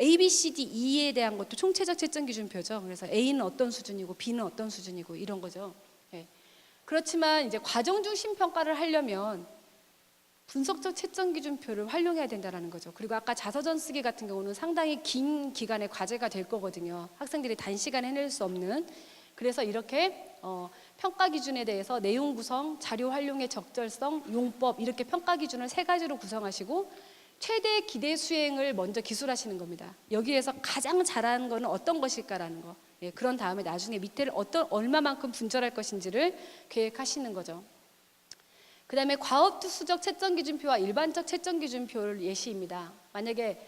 A, B, C, D, E에 대한 것도 총체적 채점 기준표죠. 그래서 A는 어떤 수준이고 B는 어떤 수준이고 이런 거죠. 네. 그렇지만 이제 과정 중심 평가를 하려면 분석적 채점 기준표를 활용해야 된다는 거죠. 그리고 아까 자서전 쓰기 같은 경우는 상당히 긴 기간의 과제가 될 거거든요. 학생들이 단시간에 해낼 수 없는. 그래서 이렇게 평가 기준에 대해서 내용 구성, 자료 활용의 적절성, 용법 이렇게 평가 기준을 3가지로 구성하시고 최대 기대 수행을 먼저 기술하시는 겁니다. 여기에서 가장 잘하는 거는 어떤 것일까라는 거. 예, 그런 다음에 나중에 밑에를 얼마만큼 분절할 것인지를 계획하시는 거죠. 그 다음에 과업특수적 채점 기준표와 일반적 채점 기준표를 예시입니다. 만약에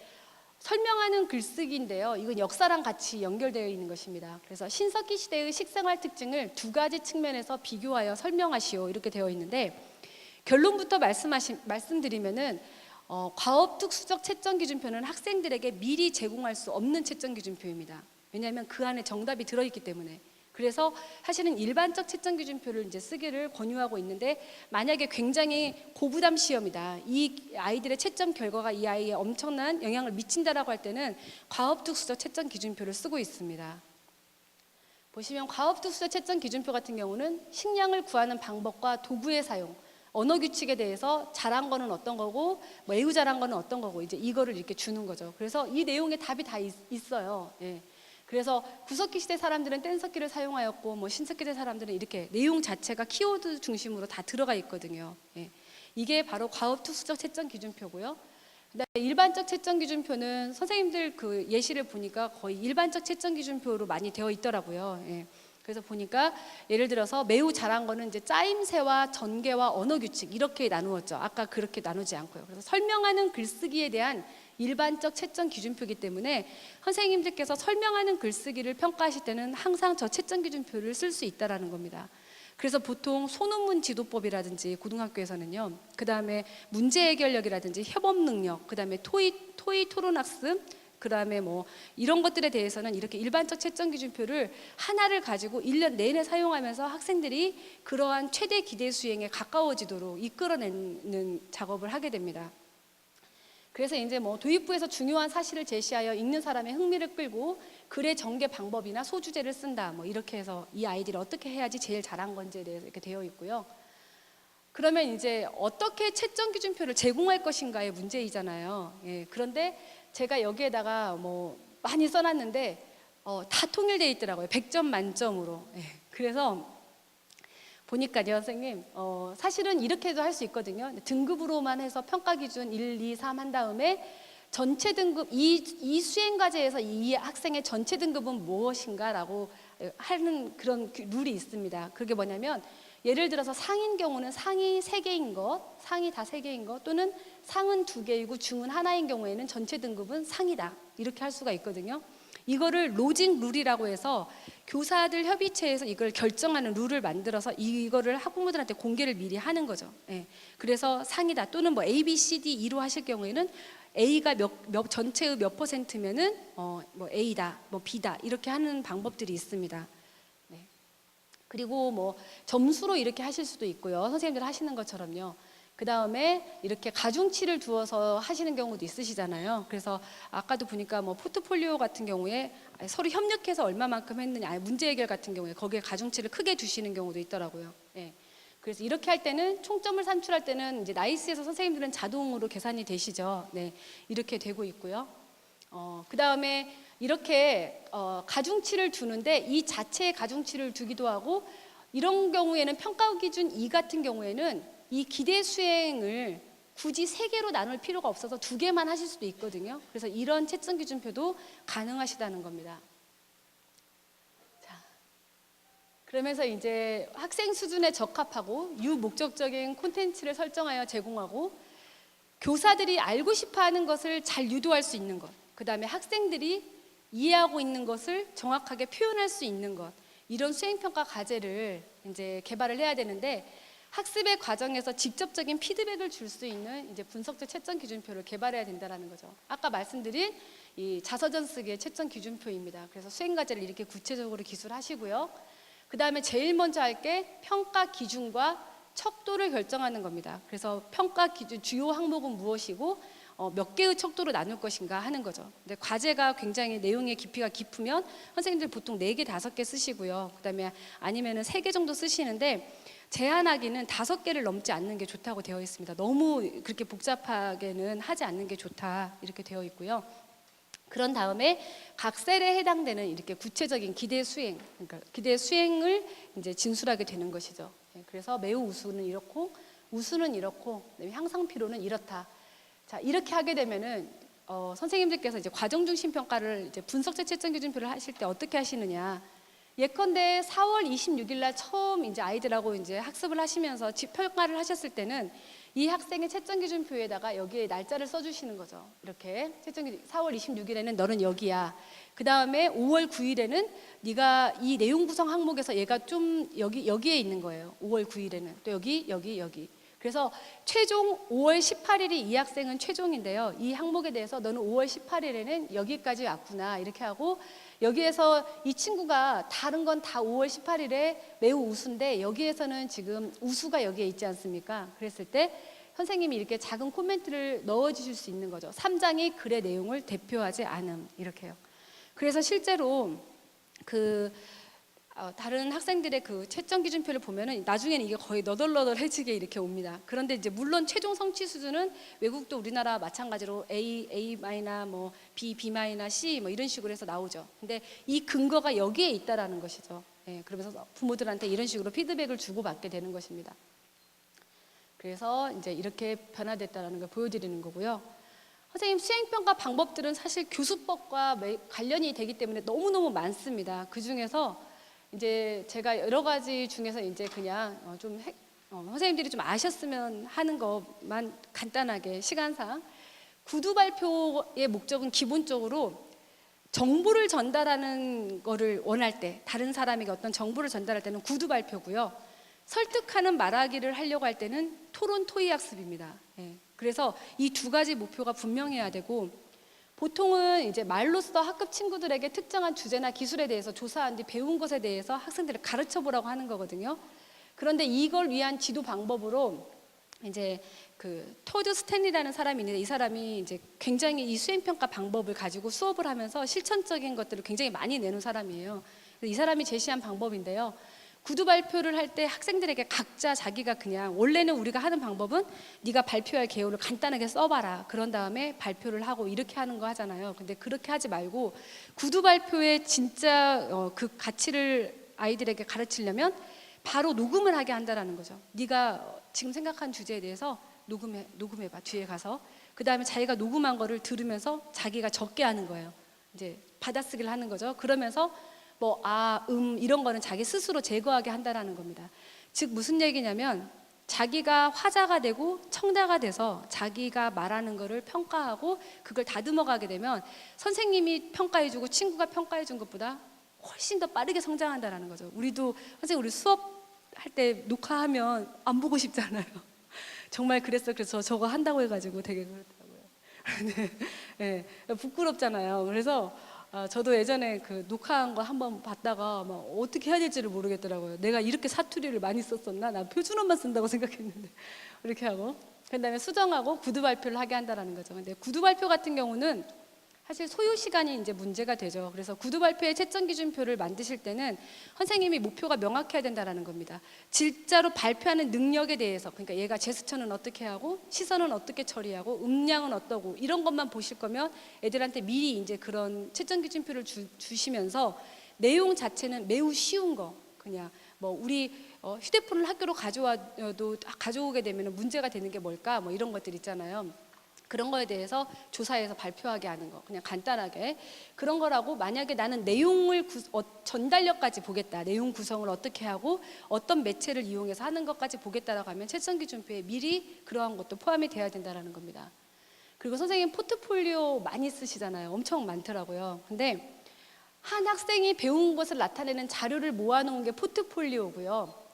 설명하는 글쓰기인데요. 이건 역사랑 같이 연결되어 있는 것입니다. 그래서 신석기 시대의 식생활 특징을 2가지 측면에서 비교하여 설명하시오 이렇게 되어 있는데, 결론부터 말씀드리면은 과업특수적 채점 기준표는 학생들에게 미리 제공할 수 없는 채점 기준표입니다. 왜냐하면 그 안에 정답이 들어있기 때문에. 그래서 사실은 일반적 채점 기준표를 이제 쓰기를 권유하고 있는데, 만약에 굉장히 고부담 시험이다, 이 아이들의 채점 결과가 이 아이에 엄청난 영향을 미친다라고 할 때는 과업특수적 채점 기준표를 쓰고 있습니다. 보시면 과업특수적 채점 기준표 같은 경우는 식량을 구하는 방법과 도구의 사용, 언어 규칙에 대해서 잘한 거는 어떤 거고 매우 잘한 거는 어떤 거고 이제 이거를 이렇게 주는 거죠. 그래서 이 내용에 답이 다 있어요. 예. 그래서 구석기 시대 사람들은 뗀석기를 사용하였고 신석기 시대 사람들은 이렇게 내용 자체가 키워드 중심으로 다 들어가 있거든요. 예. 이게 바로 과업특수적 채점 기준표고요. 그다음에 일반적 채점 기준표는 선생님들 그 예시를 보니까 거의 일반적 채점 기준표로 많이 되어 있더라고요. 예. 그래서 보니까 예를 들어서 매우 잘한 거는 이제 짜임새와 전개와 언어 규칙 이렇게 나누었죠. 아까 그렇게 나누지 않고요. 그래서 설명하는 글쓰기에 대한 일반적 채점 기준표이기 때문에 선생님들께서 설명하는 글쓰기를 평가하실 때는 항상 저 채점 기준표를 쓸 수 있다라는 겁니다. 그래서 보통 소논문 지도법이라든지 고등학교에서는요, 그 다음에 문제 해결력이라든지 협업 능력, 그 다음에 토의 토론학습, 그 다음에 이런 것들에 대해서는 이렇게 일반적 채점 기준표를 하나를 가지고 1년 내내 사용하면서 학생들이 그러한 최대 기대 수행에 가까워지도록 이끌어내는 작업을 하게 됩니다. 그래서 이제 도입부에서 중요한 사실을 제시하여 읽는 사람의 흥미를 끌고 글의 전개 방법이나 소주제를 쓴다. 이렇게 해서 이 아이들이 어떻게 해야지 제일 잘한 건지에 대해서 이렇게 되어 있고요. 그러면 이제 어떻게 채점 기준표를 제공할 것인가의 문제이잖아요. 예, 그런데 제가 여기에다가 많이 써놨는데 다 통일되어 있더라고요. 100점 만점으로. 예, 그래서 보니까요, 선생님, 사실은 이렇게도 할 수 있거든요. 등급으로만 해서 평가 기준 1, 2, 3 한 다음에 전체 등급, 이 수행 과제에서 이 학생의 전체 등급은 무엇인가라고 하는 그런 룰이 있습니다. 그게 뭐냐면 예를 들어서 상인 경우는 상이 3개인 것, 상이 다 3개인 것, 또는 상은 2개이고 중은 하나인 경우에는 전체 등급은 상이다. 이렇게 할 수가 있거든요. 이거를 로직 룰이라고 해서 교사들 협의체에서 이걸 결정하는 룰을 만들어서 이거를 학부모들한테 공개를 미리 하는 거죠. 예. 그래서 상이다 또는 뭐 A, B, C, D, E로 하실 경우에는 A가 전체의 몇 %면은 뭐 A다, 뭐 B다 이렇게 하는 방법들이 있습니다. 네. 그리고 뭐 점수로 이렇게 하실 수도 있고요. 선생님들 하시는 것처럼요. 그 다음에 이렇게 가중치를 두어서 하시는 경우도 있으시잖아요. 그래서 아까도 보니까 뭐 포트폴리오 같은 경우에 서로 협력해서 얼마만큼 했느냐, 아니 문제 해결 같은 경우에 거기에 가중치를 크게 두시는 경우도 있더라고요. 예. 그래서 이렇게 할 때는 총점을 산출할 때는 이제 나이스에서 선생님들은 자동으로 계산이 되시죠. 네, 이렇게 되고 있고요. 그 다음에 이렇게 가중치를 두는데 이 자체의 가중치를 두기도 하고 이런 경우에는 평가 기준 2 같은 경우에는 이 기대 수행을 굳이 3개로 나눌 필요가 없어서 2개만 하실 수도 있거든요. 그래서 이런 채점 기준표도 가능하시다는 겁니다. 자, 그러면서 이제 학생 수준에 적합하고 유목적적인 콘텐츠를 설정하여 제공하고 교사들이 알고 싶어하는 것을 잘 유도할 수 있는 것, 그 다음에 학생들이 이해하고 있는 것을 정확하게 표현할 수 있는 것, 이런 수행평가 과제를 이제 개발을 해야 되는데 학습의 과정에서 직접적인 피드백을 줄 수 있는 이제 분석적 채점 기준표를 개발해야 된다는 거죠. 아까 말씀드린 이 자서전 쓰기의 채점 기준표입니다. 그래서 수행 과제를 이렇게 구체적으로 기술하시고요. 그 다음에 제일 먼저 할 게 평가 기준과 척도를 결정하는 겁니다. 그래서 평가 기준 주요 항목은 무엇이고 몇 개의 척도로 나눌 것인가 하는 거죠. 근데 과제가 굉장히 내용의 깊이가 깊으면 선생님들 보통 4개, 5개 쓰시고요. 그 다음에 아니면은 3개 정도 쓰시는데 제한하기는 5개를 넘지 않는 게 좋다고 되어 있습니다. 너무 그렇게 복잡하게는 하지 않는 게 좋다 이렇게 되어 있고요. 그런 다음에 각 셀에 해당되는 이렇게 구체적인 기대 수행, 그러니까 기대 수행을 이제 진술하게 되는 것이죠. 그래서 매우 우수는 이렇고 우수는 이렇고 향상 피로는 이렇다. 자, 이렇게 하게 되면은 선생님들께서 이제 과정 중심 평가를 이제 분석적 채점 기준표를 하실 때 어떻게 하시느냐? 예컨대 4월 26일 날 처음 이제 아이들하고 이제 학습을 하시면서 평가를 하셨을 때는 이 학생의 채점 기준표에다가 여기에 날짜를 써주시는 거죠. 이렇게 채점 기준 4월 26일에는 너는 여기야. 그 다음에 5월 9일에는 네가 이 내용 구성 항목에서 얘가 좀 여기에 있는 거예요. 5월 9일에는 또 여기. 그래서 최종 5월 18일이 이 학생은 최종인데요. 이 항목에 대해서 너는 5월 18일에는 여기까지 왔구나 이렇게 하고 여기에서 이 친구가 다른 건 다 5월 18일에 매우 우수인데 여기에서는 지금 우수가 여기에 있지 않습니까? 그랬을 때 선생님이 이렇게 작은 코멘트를 넣어주실 수 있는 거죠. 3장이 글의 내용을 대표하지 않음 이렇게요. 그래서 실제로 다른 학생들의 그 채점 기준표를 보면은 나중에는 이게 거의 너덜너덜해지게 이렇게 옵니다. 그런데 이제 물론 최종 성취 수준은 외국도 우리나라 마찬가지로 A 뭐 B C 뭐 이런 식으로 해서 나오죠. 근데 이 근거가 여기에 있다라는 것이죠. 예, 그러면서 부모들한테 이런 식으로 피드백을 주고 받게 되는 것입니다. 그래서 이제 이렇게 변화됐다라는 걸 보여드리는 거고요. 선생님 수행평가 방법들은 사실 교수법과 관련이 되기 때문에 너무너무 많습니다. 그 중에서 이제 제가 여러 가지 중에서 이제 그냥 선생님들이 좀 아셨으면 하는 것만 간단하게 시간상 구두 발표의 목적은 기본적으로 정보를 전달하는 거를 원할 때 다른 사람에게 어떤 정보를 전달할 때는 구두 발표고요. 설득하는 말하기를 하려고 할 때는 토론 토의 학습입니다. 예. 그래서 이 2가지 목표가 분명해야 되고 보통은 이제 말로써 학급 친구들에게 특정한 주제나 기술에 대해서 조사한 뒤 배운 것에 대해서 학생들을 가르쳐 보라고 하는 거거든요. 그런데 이걸 위한 지도 방법으로 이제 그 토드 스탠리라는 사람이 있는데 이 사람이 이제 굉장히 이 수행평가 방법을 가지고 수업을 하면서 실천적인 것들을 굉장히 많이 내놓은 사람이에요. 이 사람이 제시한 방법인데요. 구두 발표를 할 때 학생들에게 각자 자기가 그냥 원래는 우리가 하는 방법은 네가 발표할 개요를 간단하게 써봐라. 그런 다음에 발표를 하고 이렇게 하는 거 하잖아요. 근데 그렇게 하지 말고 구두 발표의 진짜 그 가치를 아이들에게 가르치려면 바로 녹음을 하게 한다라는 거죠. 네가 지금 생각한 주제에 대해서 녹음해봐. 뒤에 가서 그 다음에 자기가 녹음한 거를 들으면서 자기가 적게 하는 거예요. 이제 받아쓰기를 하는 거죠. 그러면서 뭐 이런 거는 자기 스스로 제거하게 한다라는 겁니다. 즉 무슨 얘기냐면 자기가 화자가 되고 청자가 돼서 자기가 말하는 거를 평가하고 그걸 다듬어 가게 되면 선생님이 평가해주고 친구가 평가해준 것보다 훨씬 더 빠르게 성장한다라는 거죠. 우리도 선생님 우리 수업 할 때 녹화하면 안 보고 싶잖아요. 정말 그랬어요. 그래서 저거 한다고 해가지고 되게 그렇더라고요. 네, 부끄럽잖아요. 그래서 저도 예전에 그 녹화한 거 한번 봤다가 막 어떻게 해야 될지를 모르겠더라고요. 내가 이렇게 사투리를 많이 썼었나? 난 표준어만 쓴다고 생각했는데 이렇게 하고 그다음에 수정하고 구두 발표를 하게 한다라는 거죠. 근데 구두 발표 같은 경우는 사실 소요 시간이 이제 문제가 되죠. 그래서 구두 발표의 채점 기준표를 만드실 때는 선생님이 목표가 명확해야 된다라는 겁니다. 진짜로 발표하는 능력에 대해서, 그러니까 얘가 제스처는 어떻게 하고 시선은 어떻게 처리하고 음량은 어떠고 이런 것만 보실 거면 애들한테 미리 이제 그런 채점 기준표를 주시면서 내용 자체는 매우 쉬운 거, 그냥 뭐 우리 휴대폰을 학교로 가져오게 되면 문제가 되는 게 뭘까, 뭐 이런 것들 있잖아요. 그런 거에 대해서 조사해서 발표하게 하는 거, 그냥 간단하게 그런 거라고. 만약에 나는 내용을 전달력까지 보겠다, 내용 구성을 어떻게 하고 어떤 매체를 이용해서 하는 것까지 보겠다라고 하면 채점 기준표에 미리 그러한 것도 포함이 돼야 된다는 겁니다. 그리고 선생님 포트폴리오 많이 쓰시잖아요. 엄청 많더라고요. 근데 한 학생이 배운 것을 나타내는 자료를 모아놓은 게 포트폴리오고요.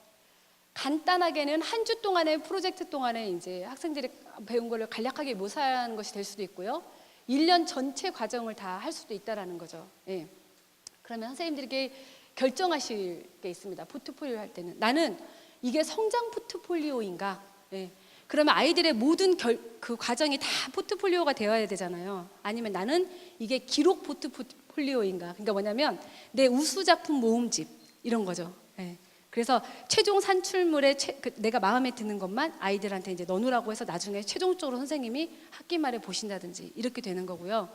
간단하게는 한 주 동안의 프로젝트 동안에 이제 학생들이 배운 거를 간략하게 묘사하는 것이 될 수도 있고요. 1년 전체 과정을 다 할 수도 있다라는 거죠. 예. 그러면 선생님들에게 결정하실 게 있습니다. 포트폴리오 할 때는 나는 이게 성장 포트폴리오인가? 예. 그러면 아이들의 모든 그 과정이 다 포트폴리오가 되어야 되잖아요. 아니면 나는 이게 기록 포트폴리오인가? 그러니까 뭐냐면 내 우수 작품 모음집 이런 거죠. 예. 그래서 최종 산출물에 내가 마음에 드는 것만 아이들한테 이제 넣어놓으라고 해서 나중에 최종적으로 선생님이 학기 말에 보신다든지 이렇게 되는 거고요.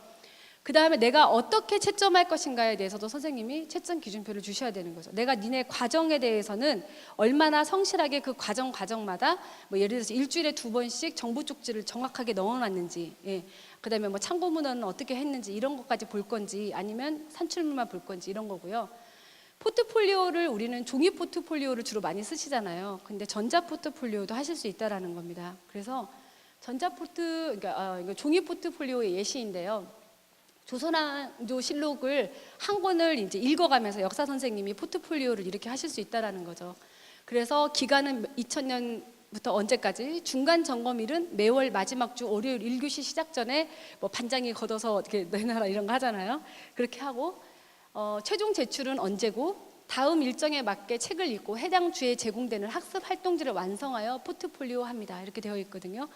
그 다음에 내가 어떻게 채점할 것인가에 대해서도 선생님이 채점 기준표를 주셔야 되는 거죠. 내가 니네 과정에 대해서는 얼마나 성실하게 그 과정마다 뭐 예를 들어서 일주일에 2번씩 정보 쪽지를 정확하게 넣어놨는지, 예. 그 다음에 뭐 참고 문헌은 어떻게 했는지 이런 것까지 볼 건지 아니면 산출물만 볼 건지 이런 거고요. 포트폴리오를 우리는 종이 포트폴리오를 주로 많이 쓰시잖아요. 근데 전자 포트폴리오도 하실 수 있다라는 겁니다. 그래서 그러니까 종이 포트폴리오의 예시인데요. 조선왕조실록을 한 권을 이제 읽어가면서 역사 선생님이 포트폴리오를 이렇게 하실 수 있다라는 거죠. 그래서 기간은 2000년부터 언제까지, 중간 점검일은 매월 마지막 주 월요일 1교시 시작 전에 뭐 반장이 걷어서 어떻게 내놔라 이런 거 하잖아요. 그렇게 하고 최종 제출은 언제고 다음 일정에 맞게 책을 읽고 해당 주에 제공되는 학습 활동지를 완성하여 포트폴리오 합니다. 이렇게 되어 있거든요.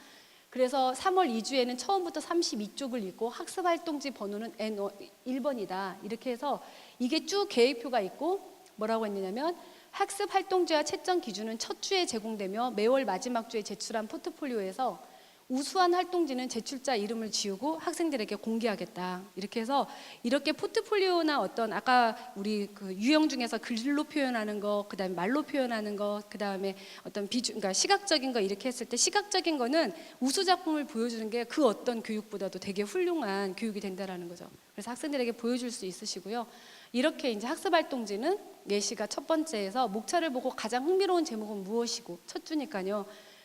그래서 3월 2주에는 처음부터 32쪽을 읽고 학습 활동지 번호는 N1번이다. 이렇게 해서 이게 쭉 계획표가 있고 뭐라고 했느냐면 학습 활동지와 채점 기준은 첫 주에 제공되며 매월 마지막 주에 제출한 포트폴리오에서 우수한 활동지는 제출자 이름을 지우고 학생들에게 공개하겠다. 이렇게 해서 이렇게 포트폴리오나 어떤 아까 우리 그 유형 중에서 글로 표현하는 거, 그다음에 말로 표현하는 거, 그다음에 어떤 그러니까 시각적인 거 이렇게 했을 때 시각적인 거는 우수 작품을 보여주는 게 그 어떤 교육보다도 되게 훌륭한 교육이 된다라는 거죠. 그래서 학생들에게 보여줄 수 있으시고요. 이렇게 이제 학습 활동지는 예시가 첫 번째에서 목차를 보고 가장 흥미로운 제목은 무엇이고 첫 주니까요.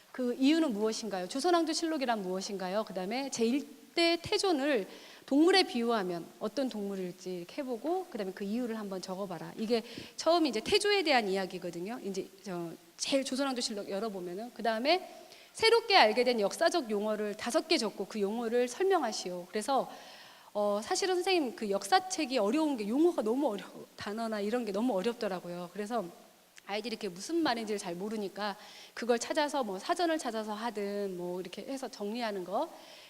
그 이유는 무엇인가요? 조선왕조실록이란 무엇인가요? 그 다음에 제1대 태존을 동물에 비유하면 어떤 동물일지 이렇게 해보고 그 다음에 그 이유를 한번 적어봐라. 이게 처음 이제 태조에 대한 이야기거든요. 이제 제일 조선왕조실록 열어보면은 그 다음에 새롭게 알게 된 역사적 용어를 5개 적고 그 용어를 설명하시오. 그래서 사실은 선생님 그 역사책이 어려운 게 용어가 너무 어려워. 단어나 이런 게 너무 어렵더라고요. 그래서 아이들이 이렇게 무슨 말인지를 잘 모르니까 그걸 찾아서 뭐 사전을 찾아서 하든 뭐 이렇게 해서 정리하는 거.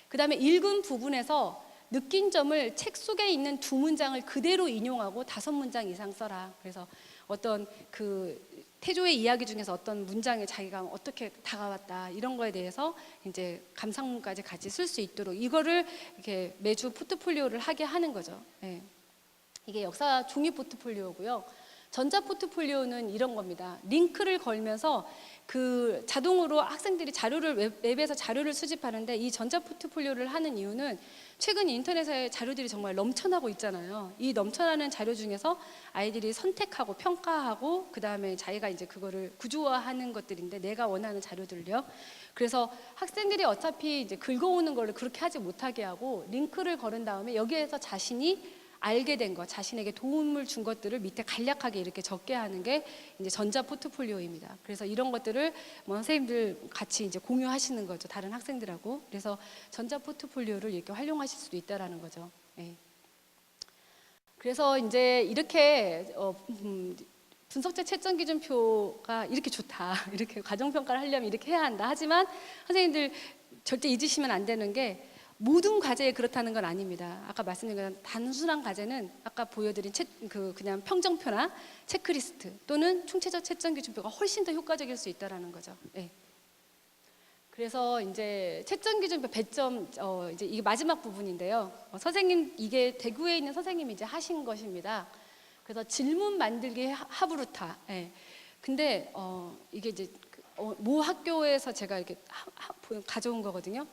그다음에 읽은 부분에서 느낀 점을 책 속에 있는 2문장을 그대로 인용하고 5문장 이상 써라. 그래서 어떤 그 태조의 이야기 중에서 어떤 문장에 자기가 어떻게 다가왔다 이런 거에 대해서 이제 감상문까지 같이 쓸 수 있도록 이거를 이렇게 매주 포트폴리오를 하게 하는 거죠. 네. 이게 역사 종이 포트폴리오고요. 전자 포트폴리오는 이런 겁니다. 링크를 걸면서 그 자동으로 학생들이 자료를 웹에서 자료를 수집하는데 이 전자 포트폴리오를 하는 이유는 최근 인터넷에 자료들이 정말 넘쳐나고 있잖아요. 이 넘쳐나는 자료 중에서 아이들이 선택하고 평가하고 그 다음에 자기가 이제 그거를 구조화하는 것들인데 내가 원하는 자료들요. 그래서 학생들이 어차피 이제 긁어오는 거를 그렇게 하지 못하게 하고 링크를 걸은 다음에 여기에서 자신이 알게 된 것, 자신에게 도움을 준 것들을 밑에 간략하게 이렇게 적게 하는 게 이제 전자 포트폴리오입니다. 그래서 이런 것들을 뭐 선생님들 같이 이제 공유하시는 거죠. 다른 학생들하고. 그래서 전자 포트폴리오를 이렇게 활용하실 수도 있다라는 거죠. 예. 그래서 이제 이렇게 분석자 채점 기준표가 이렇게 좋다. 이렇게 과정평가를 하려면 이렇게 해야 한다. 하지만 선생님들 절대 잊으시면 안 되는 게 모든 과제에 그렇다는 건 아닙니다. 아까 말씀드린 것처럼 단순한 과제는 아까 보여드린 그냥 평정표나 체크리스트 또는 총체적 채점 기준표가 훨씬 더 효과적일 수 있다라는 거죠. 네. 그래서 이제 채점 기준표 배점 이제 이게 마지막 부분인데요. 선생님 이게 대구에 있는 선생님이 이제 하신 것입니다. 그래서 질문 만들기 하부루타. 네. 근데 이게 이제 모 학교에서 제가 이렇게 가져온 거거든요.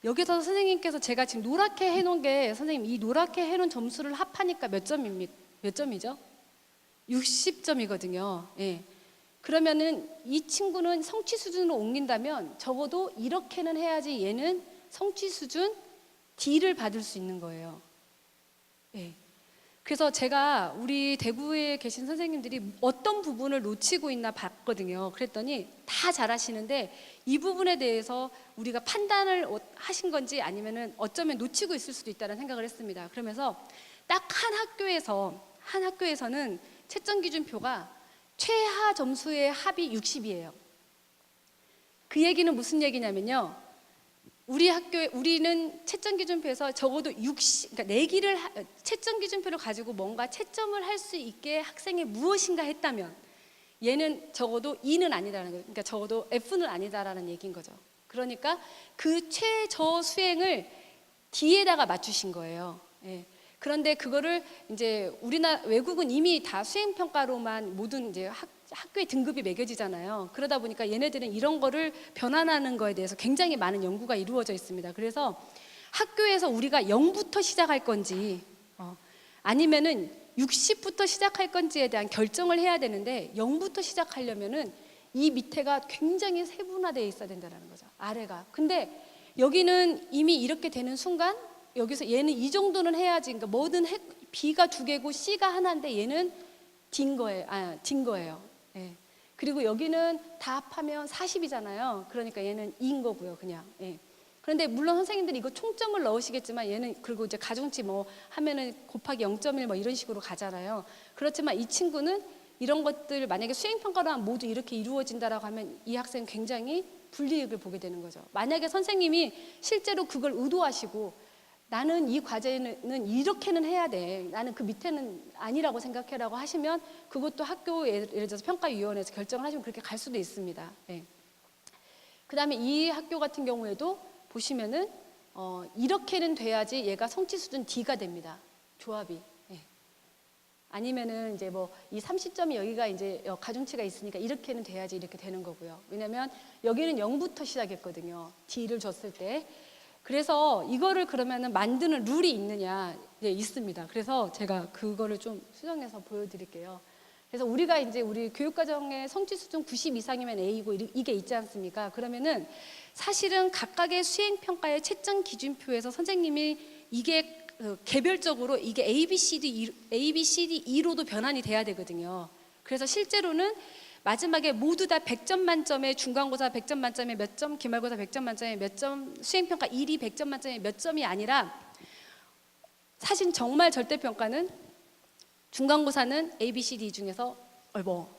여기서 선생님께서 제가 지금 노랗게 해놓은 게 선생님 이 노랗게 해놓은 점수를 합하니까 몇 점이죠? 60점이거든요. 예. 그러면은 이 친구는 성취 수준으로 옮긴다면 적어도 이렇게는 해야지 얘는 성취 수준 D를 받을 수 있는 거예요. 예. 그래서 제가 우리 대구에 계신 선생님들이 어떤 부분을 놓치고 있나 봤거든요. 그랬더니 다 잘하시는데 이 부분에 대해서 우리가 판단을 하신 건지 아니면은 어쩌면 놓치고 있을 수도 있다는 생각을 했습니다. 그러면서 딱 한 학교에서는 채점 기준표가 최하 점수의 합이 60이에요. 그 얘기는 무슨 얘기냐면요. 우리는 채점 기준표에서 적어도 60, 그러니까 채점 기준표를 가지고 뭔가 채점을 할 수 있게 학생이 무엇인가 했다면 얘는 적어도 E는 아니다라는 거예요. 그러니까 적어도 F는 아니다라는 얘기인 거죠. 그러니까 그 최저 수행을 D에다가 맞추신 거예요. 예. 그런데 그거를 이제 외국은 이미 다 수행 평가로만 모든 이제 학교의 등급이 매겨지잖아요. 그러다 보니까 얘네들은 이런 거를 변환하는 거에 대해서 굉장히 많은 연구가 이루어져 있습니다. 그래서 학교에서 우리가 0부터 시작할 건지 아니면은 60부터 시작할 건지에 대한 결정을 해야 되는데 0부터 시작하려면은 이 밑에가 굉장히 세분화되어 있어야 된다는 거죠. 아래가. 근데 여기는 이미 이렇게 되는 순간 여기서 얘는 이 정도는 해야지. 그러니까 뭐든 B가 2개고 C가 하나인데 얘는 D인 거예요. 예. 그리고 여기는 다 합하면 40이잖아요. 그러니까 얘는 2인 거고요, 그냥. 예. 그런데 물론 선생님들이 이거 총점을 넣으시겠지만 얘는 그리고 이제 가중치 뭐 하면은 곱하기 0.1 뭐 이런 식으로 가잖아요. 그렇지만 이 친구는 이런 것들 만약에 수행 평가로 하면 모두 이렇게 이루어진다라고 하면 이 학생은 굉장히 불이익을 보게 되는 거죠. 만약에 선생님이 실제로 그걸 의도하시고 나는 이 과제는 이렇게는 해야 돼. 나는 그 밑에는 아니라고 생각해라고 하시면 그것도 학교 예를 들어서 평가위원회에서 결정을 하시면 그렇게 갈 수도 있습니다. 네. 그다음에 이 학교 같은 경우에도 보시면은 이렇게는 돼야지 얘가 성취 수준 D가 됩니다. 조합이. 네. 아니면은 이제 뭐 이 30점이 여기가 이제 가중치가 있으니까 이렇게는 돼야지 이렇게 되는 거고요. 왜냐하면 여기는 0부터 시작했거든요. D를 줬을 때. 그래서 이거를 그러면은 만드는 룰이 있느냐? 네, 있습니다. 그래서 제가 그거를 좀 수정해서 보여드릴게요. 그래서 우리가 이제 우리 교육과정의 성취 수준 90 이상이면 A고 이게 있지 않습니까? 그러면은 사실은 각각의 수행평가의 채점 기준표에서 선생님이 이게 개별적으로 이게 A, B, C, D, E로도 변환이 돼야 되거든요. 그래서 실제로는 마지막에 모두 다 100점 만점에 중간고사 100점 만점에 몇 점, 기말고사 100점 만점에 몇 점, 수행평가 1이 100점 만점에 몇 점이 아니라 사실 정말 절대평가는 중간고사는 A, B, C, D 중에서 뭐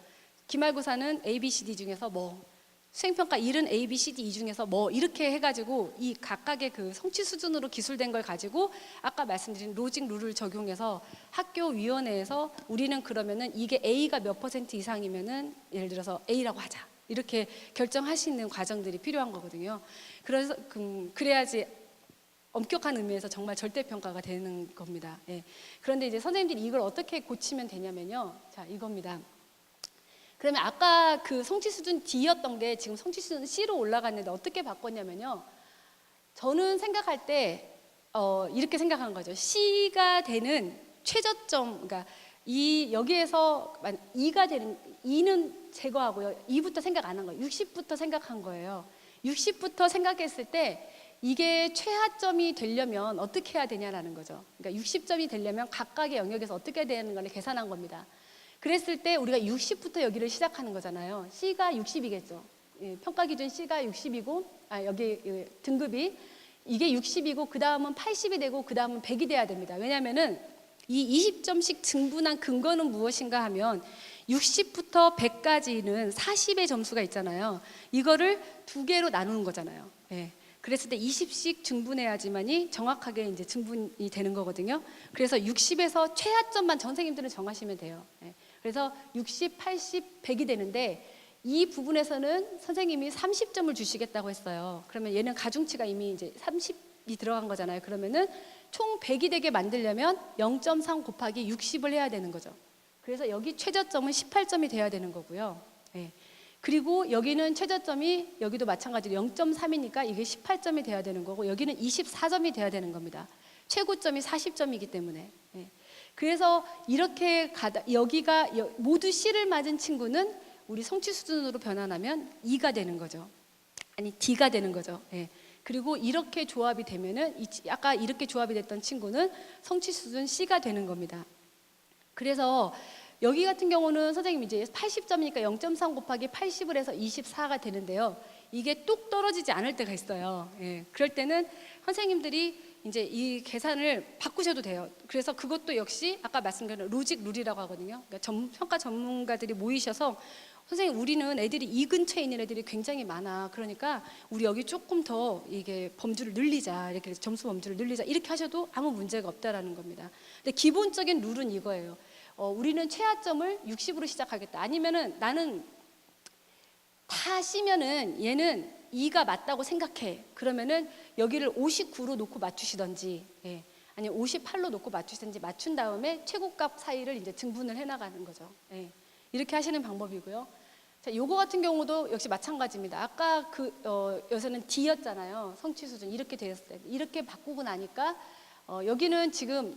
기말고사는 A, B, C, D 중에서 뭐 수행평가 1은 A, B, C, D 이 중에서 뭐 이렇게 해가지고 이 각각의 그 성취 수준으로 기술된 걸 가지고 아까 말씀드린 로직 룰을 적용해서 학교 위원회에서 우리는 그러면은 이게 A가 몇 % 이상이면은 예를 들어서 A라고 하자 이렇게 결정할 수 있는 과정들이 필요한 거거든요. 그래서 그래야지 엄격한 의미에서 정말 절대평가가 되는 겁니다. 예. 그런데 이제 선생님들이 이걸 어떻게 고치면 되냐면요. 자, 이겁니다. 그러면 아까 그 성취 수준 D였던 게 지금 성취 수준 C로 올라갔는데 어떻게 바꿨냐면요. 저는 생각할 때 이렇게 생각한 거죠. C가 되는 최저점, 그러니까 여기에서 2가 되는 2는 제거하고요. 2부터 생각 안 한 거예요. 60부터 생각한 거예요. 60부터 생각했을 때 이게 최하점이 되려면 어떻게 해야 되냐라는 거죠. 그러니까 60점이 되려면 각각의 영역에서 어떻게 해야 되는 걸 계산한 겁니다. 그랬을 때 우리가 60부터 여기를 시작하는 거잖아요. C가 60이겠죠. 평가 기준 C가 60이고 여기 등급이 이게 60이고 그 다음은 80이 되고 그 다음은 100이 돼야 됩니다. 왜냐하면은 이 20점씩 증분한 근거는 무엇인가 하면 60부터 100까지는 40의 점수가 있잖아요. 이거를 두 개로 나누는 거잖아요. 예. 그랬을 때 20씩 증분해야지만이 정확하게 이제 증분이 되는 거거든요. 그래서 60에서 최하점만 선생님들은 정하시면 돼요. 예. 그래서 60, 80, 100이 되는데 이 부분에서는 선생님이 30점을 주시겠다고 했어요. 그러면 얘는 가중치가 이미 이제 30이 들어간 거잖아요. 그러면은 총 100이 되게 만들려면 0.3 곱하기 60을 해야 되는 거죠. 그래서 여기 최저점은 18점이 돼야 되는 거고요. 예. 그리고 여기는 최저점이 여기도 마찬가지로 0.3이니까 이게 18점이 돼야 되는 거고 여기는 24점이 돼야 되는 겁니다. 최고점이 40점이기 때문에. 예. 그래서 이렇게 여기가 모두 C를 맞은 친구는 우리 성취 수준으로 변환하면 E가 되는 거죠. 아니 D가 되는 거죠. 예. 그리고 이렇게 조합이 되면은 아까 이렇게 조합이 됐던 친구는 성취 수준 C가 되는 겁니다. 그래서 여기 같은 경우는 선생님 이제 80점이니까 0.3 곱하기 80을 해서 24가 되는데요. 이게 뚝 떨어지지 않을 때가 있어요. 예. 그럴 때는 선생님들이 이제 이 계산을 바꾸셔도 돼요. 그래서 그것도 역시 아까 말씀드린 로직 룰이라고 하거든요. 그러니까 평가 전문가들이 모이셔서 선생님 우리는 애들이 이 근처에 있는 애들이 굉장히 많아. 그러니까 우리 여기 조금 더 이게 범주를 늘리자. 이렇게 점수 범주를 늘리자. 이렇게 하셔도 아무 문제가 없다라는 겁니다. 근데 기본적인 룰은 이거예요. 우리는 최하점을 60으로 시작하겠다. 아니면은 나는 다 C면은 얘는 2가 맞다고 생각해. 그러면은 여기를 59로 놓고 맞추시던지, 예. 아니면 58로 놓고 맞추시든지 맞춘 다음에 최고값 사이를 이제 증분을 해나가는 거죠. 예. 이렇게 하시는 방법이고요. 자, 요거 같은 경우도 역시 마찬가지입니다. 아까 여기서는 D였잖아요. 성취 수준 이렇게 되었을 때 이렇게 바꾸고 나니까 여기는 지금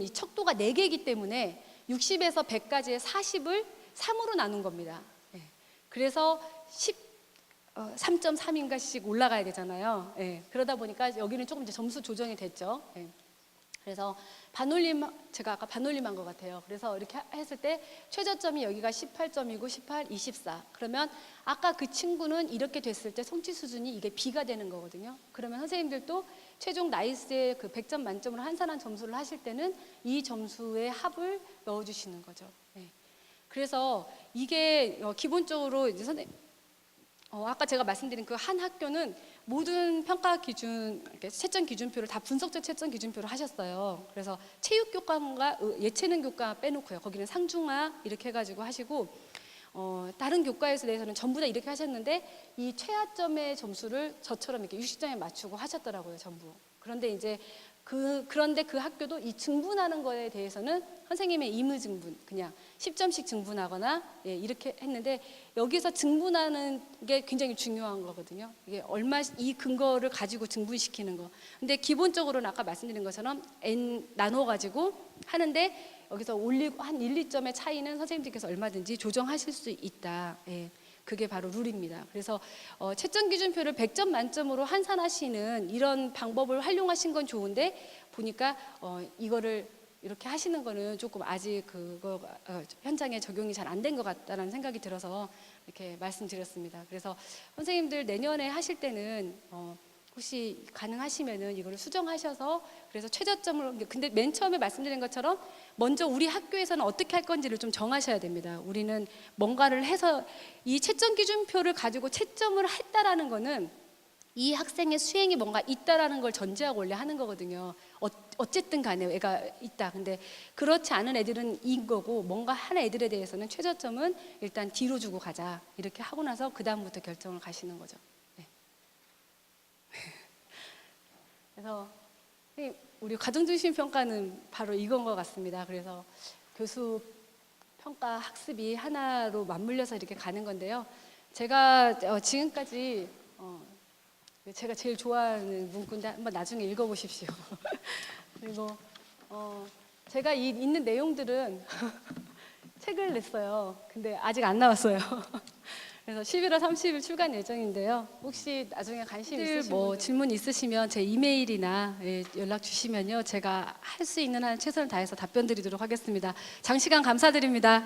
이 척도가 4개이기 때문에 60에서 100까지의 40을 3으로 나눈 겁니다. 예. 그래서 3.3인가씩 올라가야 되잖아요. 예. 그러다 보니까 여기는 조금 이제 점수 조정이 됐죠. 예. 그래서 제가 아까 반올림한 것 같아요. 그래서 이렇게 했을 때 최저점이 여기가 18점이고 18, 24. 그러면 아까 그 친구는 이렇게 됐을 때 성취 수준이 이게 B가 되는 거거든요. 그러면 선생님들도 최종 나이스의 그 100점 만점으로 환산한 점수를 하실 때는 이 점수의 합을 넣어주시는 거죠. 네. 그래서 이게 기본적으로 이제 아까 제가 말씀드린 그 한 학교는 모든 평가 기준, 채점 기준표를 다 분석적 채점 기준표를 하셨어요. 그래서 체육 교과과 예체능 교과 빼놓고요. 거기는 상중하 이렇게 해가지고 하시고 다른 교과에 대해서는 전부 다 이렇게 하셨는데 이 최하점의 점수를 저처럼 이렇게 60점에 맞추고 하셨더라고요, 전부. 그런데 이제 그런데 그 학교도 이 증분하는 거에 대해서는 선생님의 임의 증분, 그냥 10점씩 증분하거나 예, 이렇게 했는데 여기서 증분하는 게 굉장히 중요한 거거든요. 이게 이 근거를 가지고 증분시키는 거. 근데 기본적으로는 아까 말씀드린 것처럼 N 나눠 가지고 하는데 여기서 올리고 한 1, 2점의 차이는 선생님들께서 얼마든지 조정하실 수 있다. 예. 그게 바로 룰입니다. 그래서 채점 기준표를 100점 만점으로 환산하시는 이런 방법을 활용하신 건 좋은데 보니까 이거를 이렇게 하시는 거는 조금 아직 그거가 현장에 적용이 잘 안 된 것 같다는 생각이 들어서 이렇게 말씀드렸습니다. 그래서 선생님들 내년에 하실 때는 혹시 가능하시면은 이거를 수정하셔서 그래서 최저점을 근데 맨 처음에 말씀드린 것처럼 먼저 우리 학교에서는 어떻게 할 건지를 좀 정하셔야 됩니다. 우리는 뭔가를 해서 이 채점 기준표를 가지고 채점을 했다라는 거는 이 학생의 수행이 뭔가 있다라는 걸 전제하고 원래 하는 거거든요. 어쨌든 간에 애가 있다. 근데 그렇지 않은 애들은 인 거고 뭔가 한 애들에 대해서는 최저점은 일단 D로 주고 가자. 이렇게 하고 나서 그 다음부터 결정을 가시는 거죠. 그래서 우리 가정중심 평가는 바로 이건 것 같습니다. 그래서 교수 평가 학습이 하나로 맞물려서 이렇게 가는 건데요. 제가 지금까지 제가 제일 좋아하는 문구인데 한번 나중에 읽어보십시오. 그리고 제가 있는 내용들은 책을 냈어요. 근데 아직 안 나왔어요. 그래서 11월 30일 출간 예정인데요. 혹시 나중에 관심 있으신 뭐 질문 있으시면 제 이메일이나 연락 주시면요, 제가 할 수 있는 한 최선을 다해서 답변 드리도록 하겠습니다. 장시간 감사드립니다.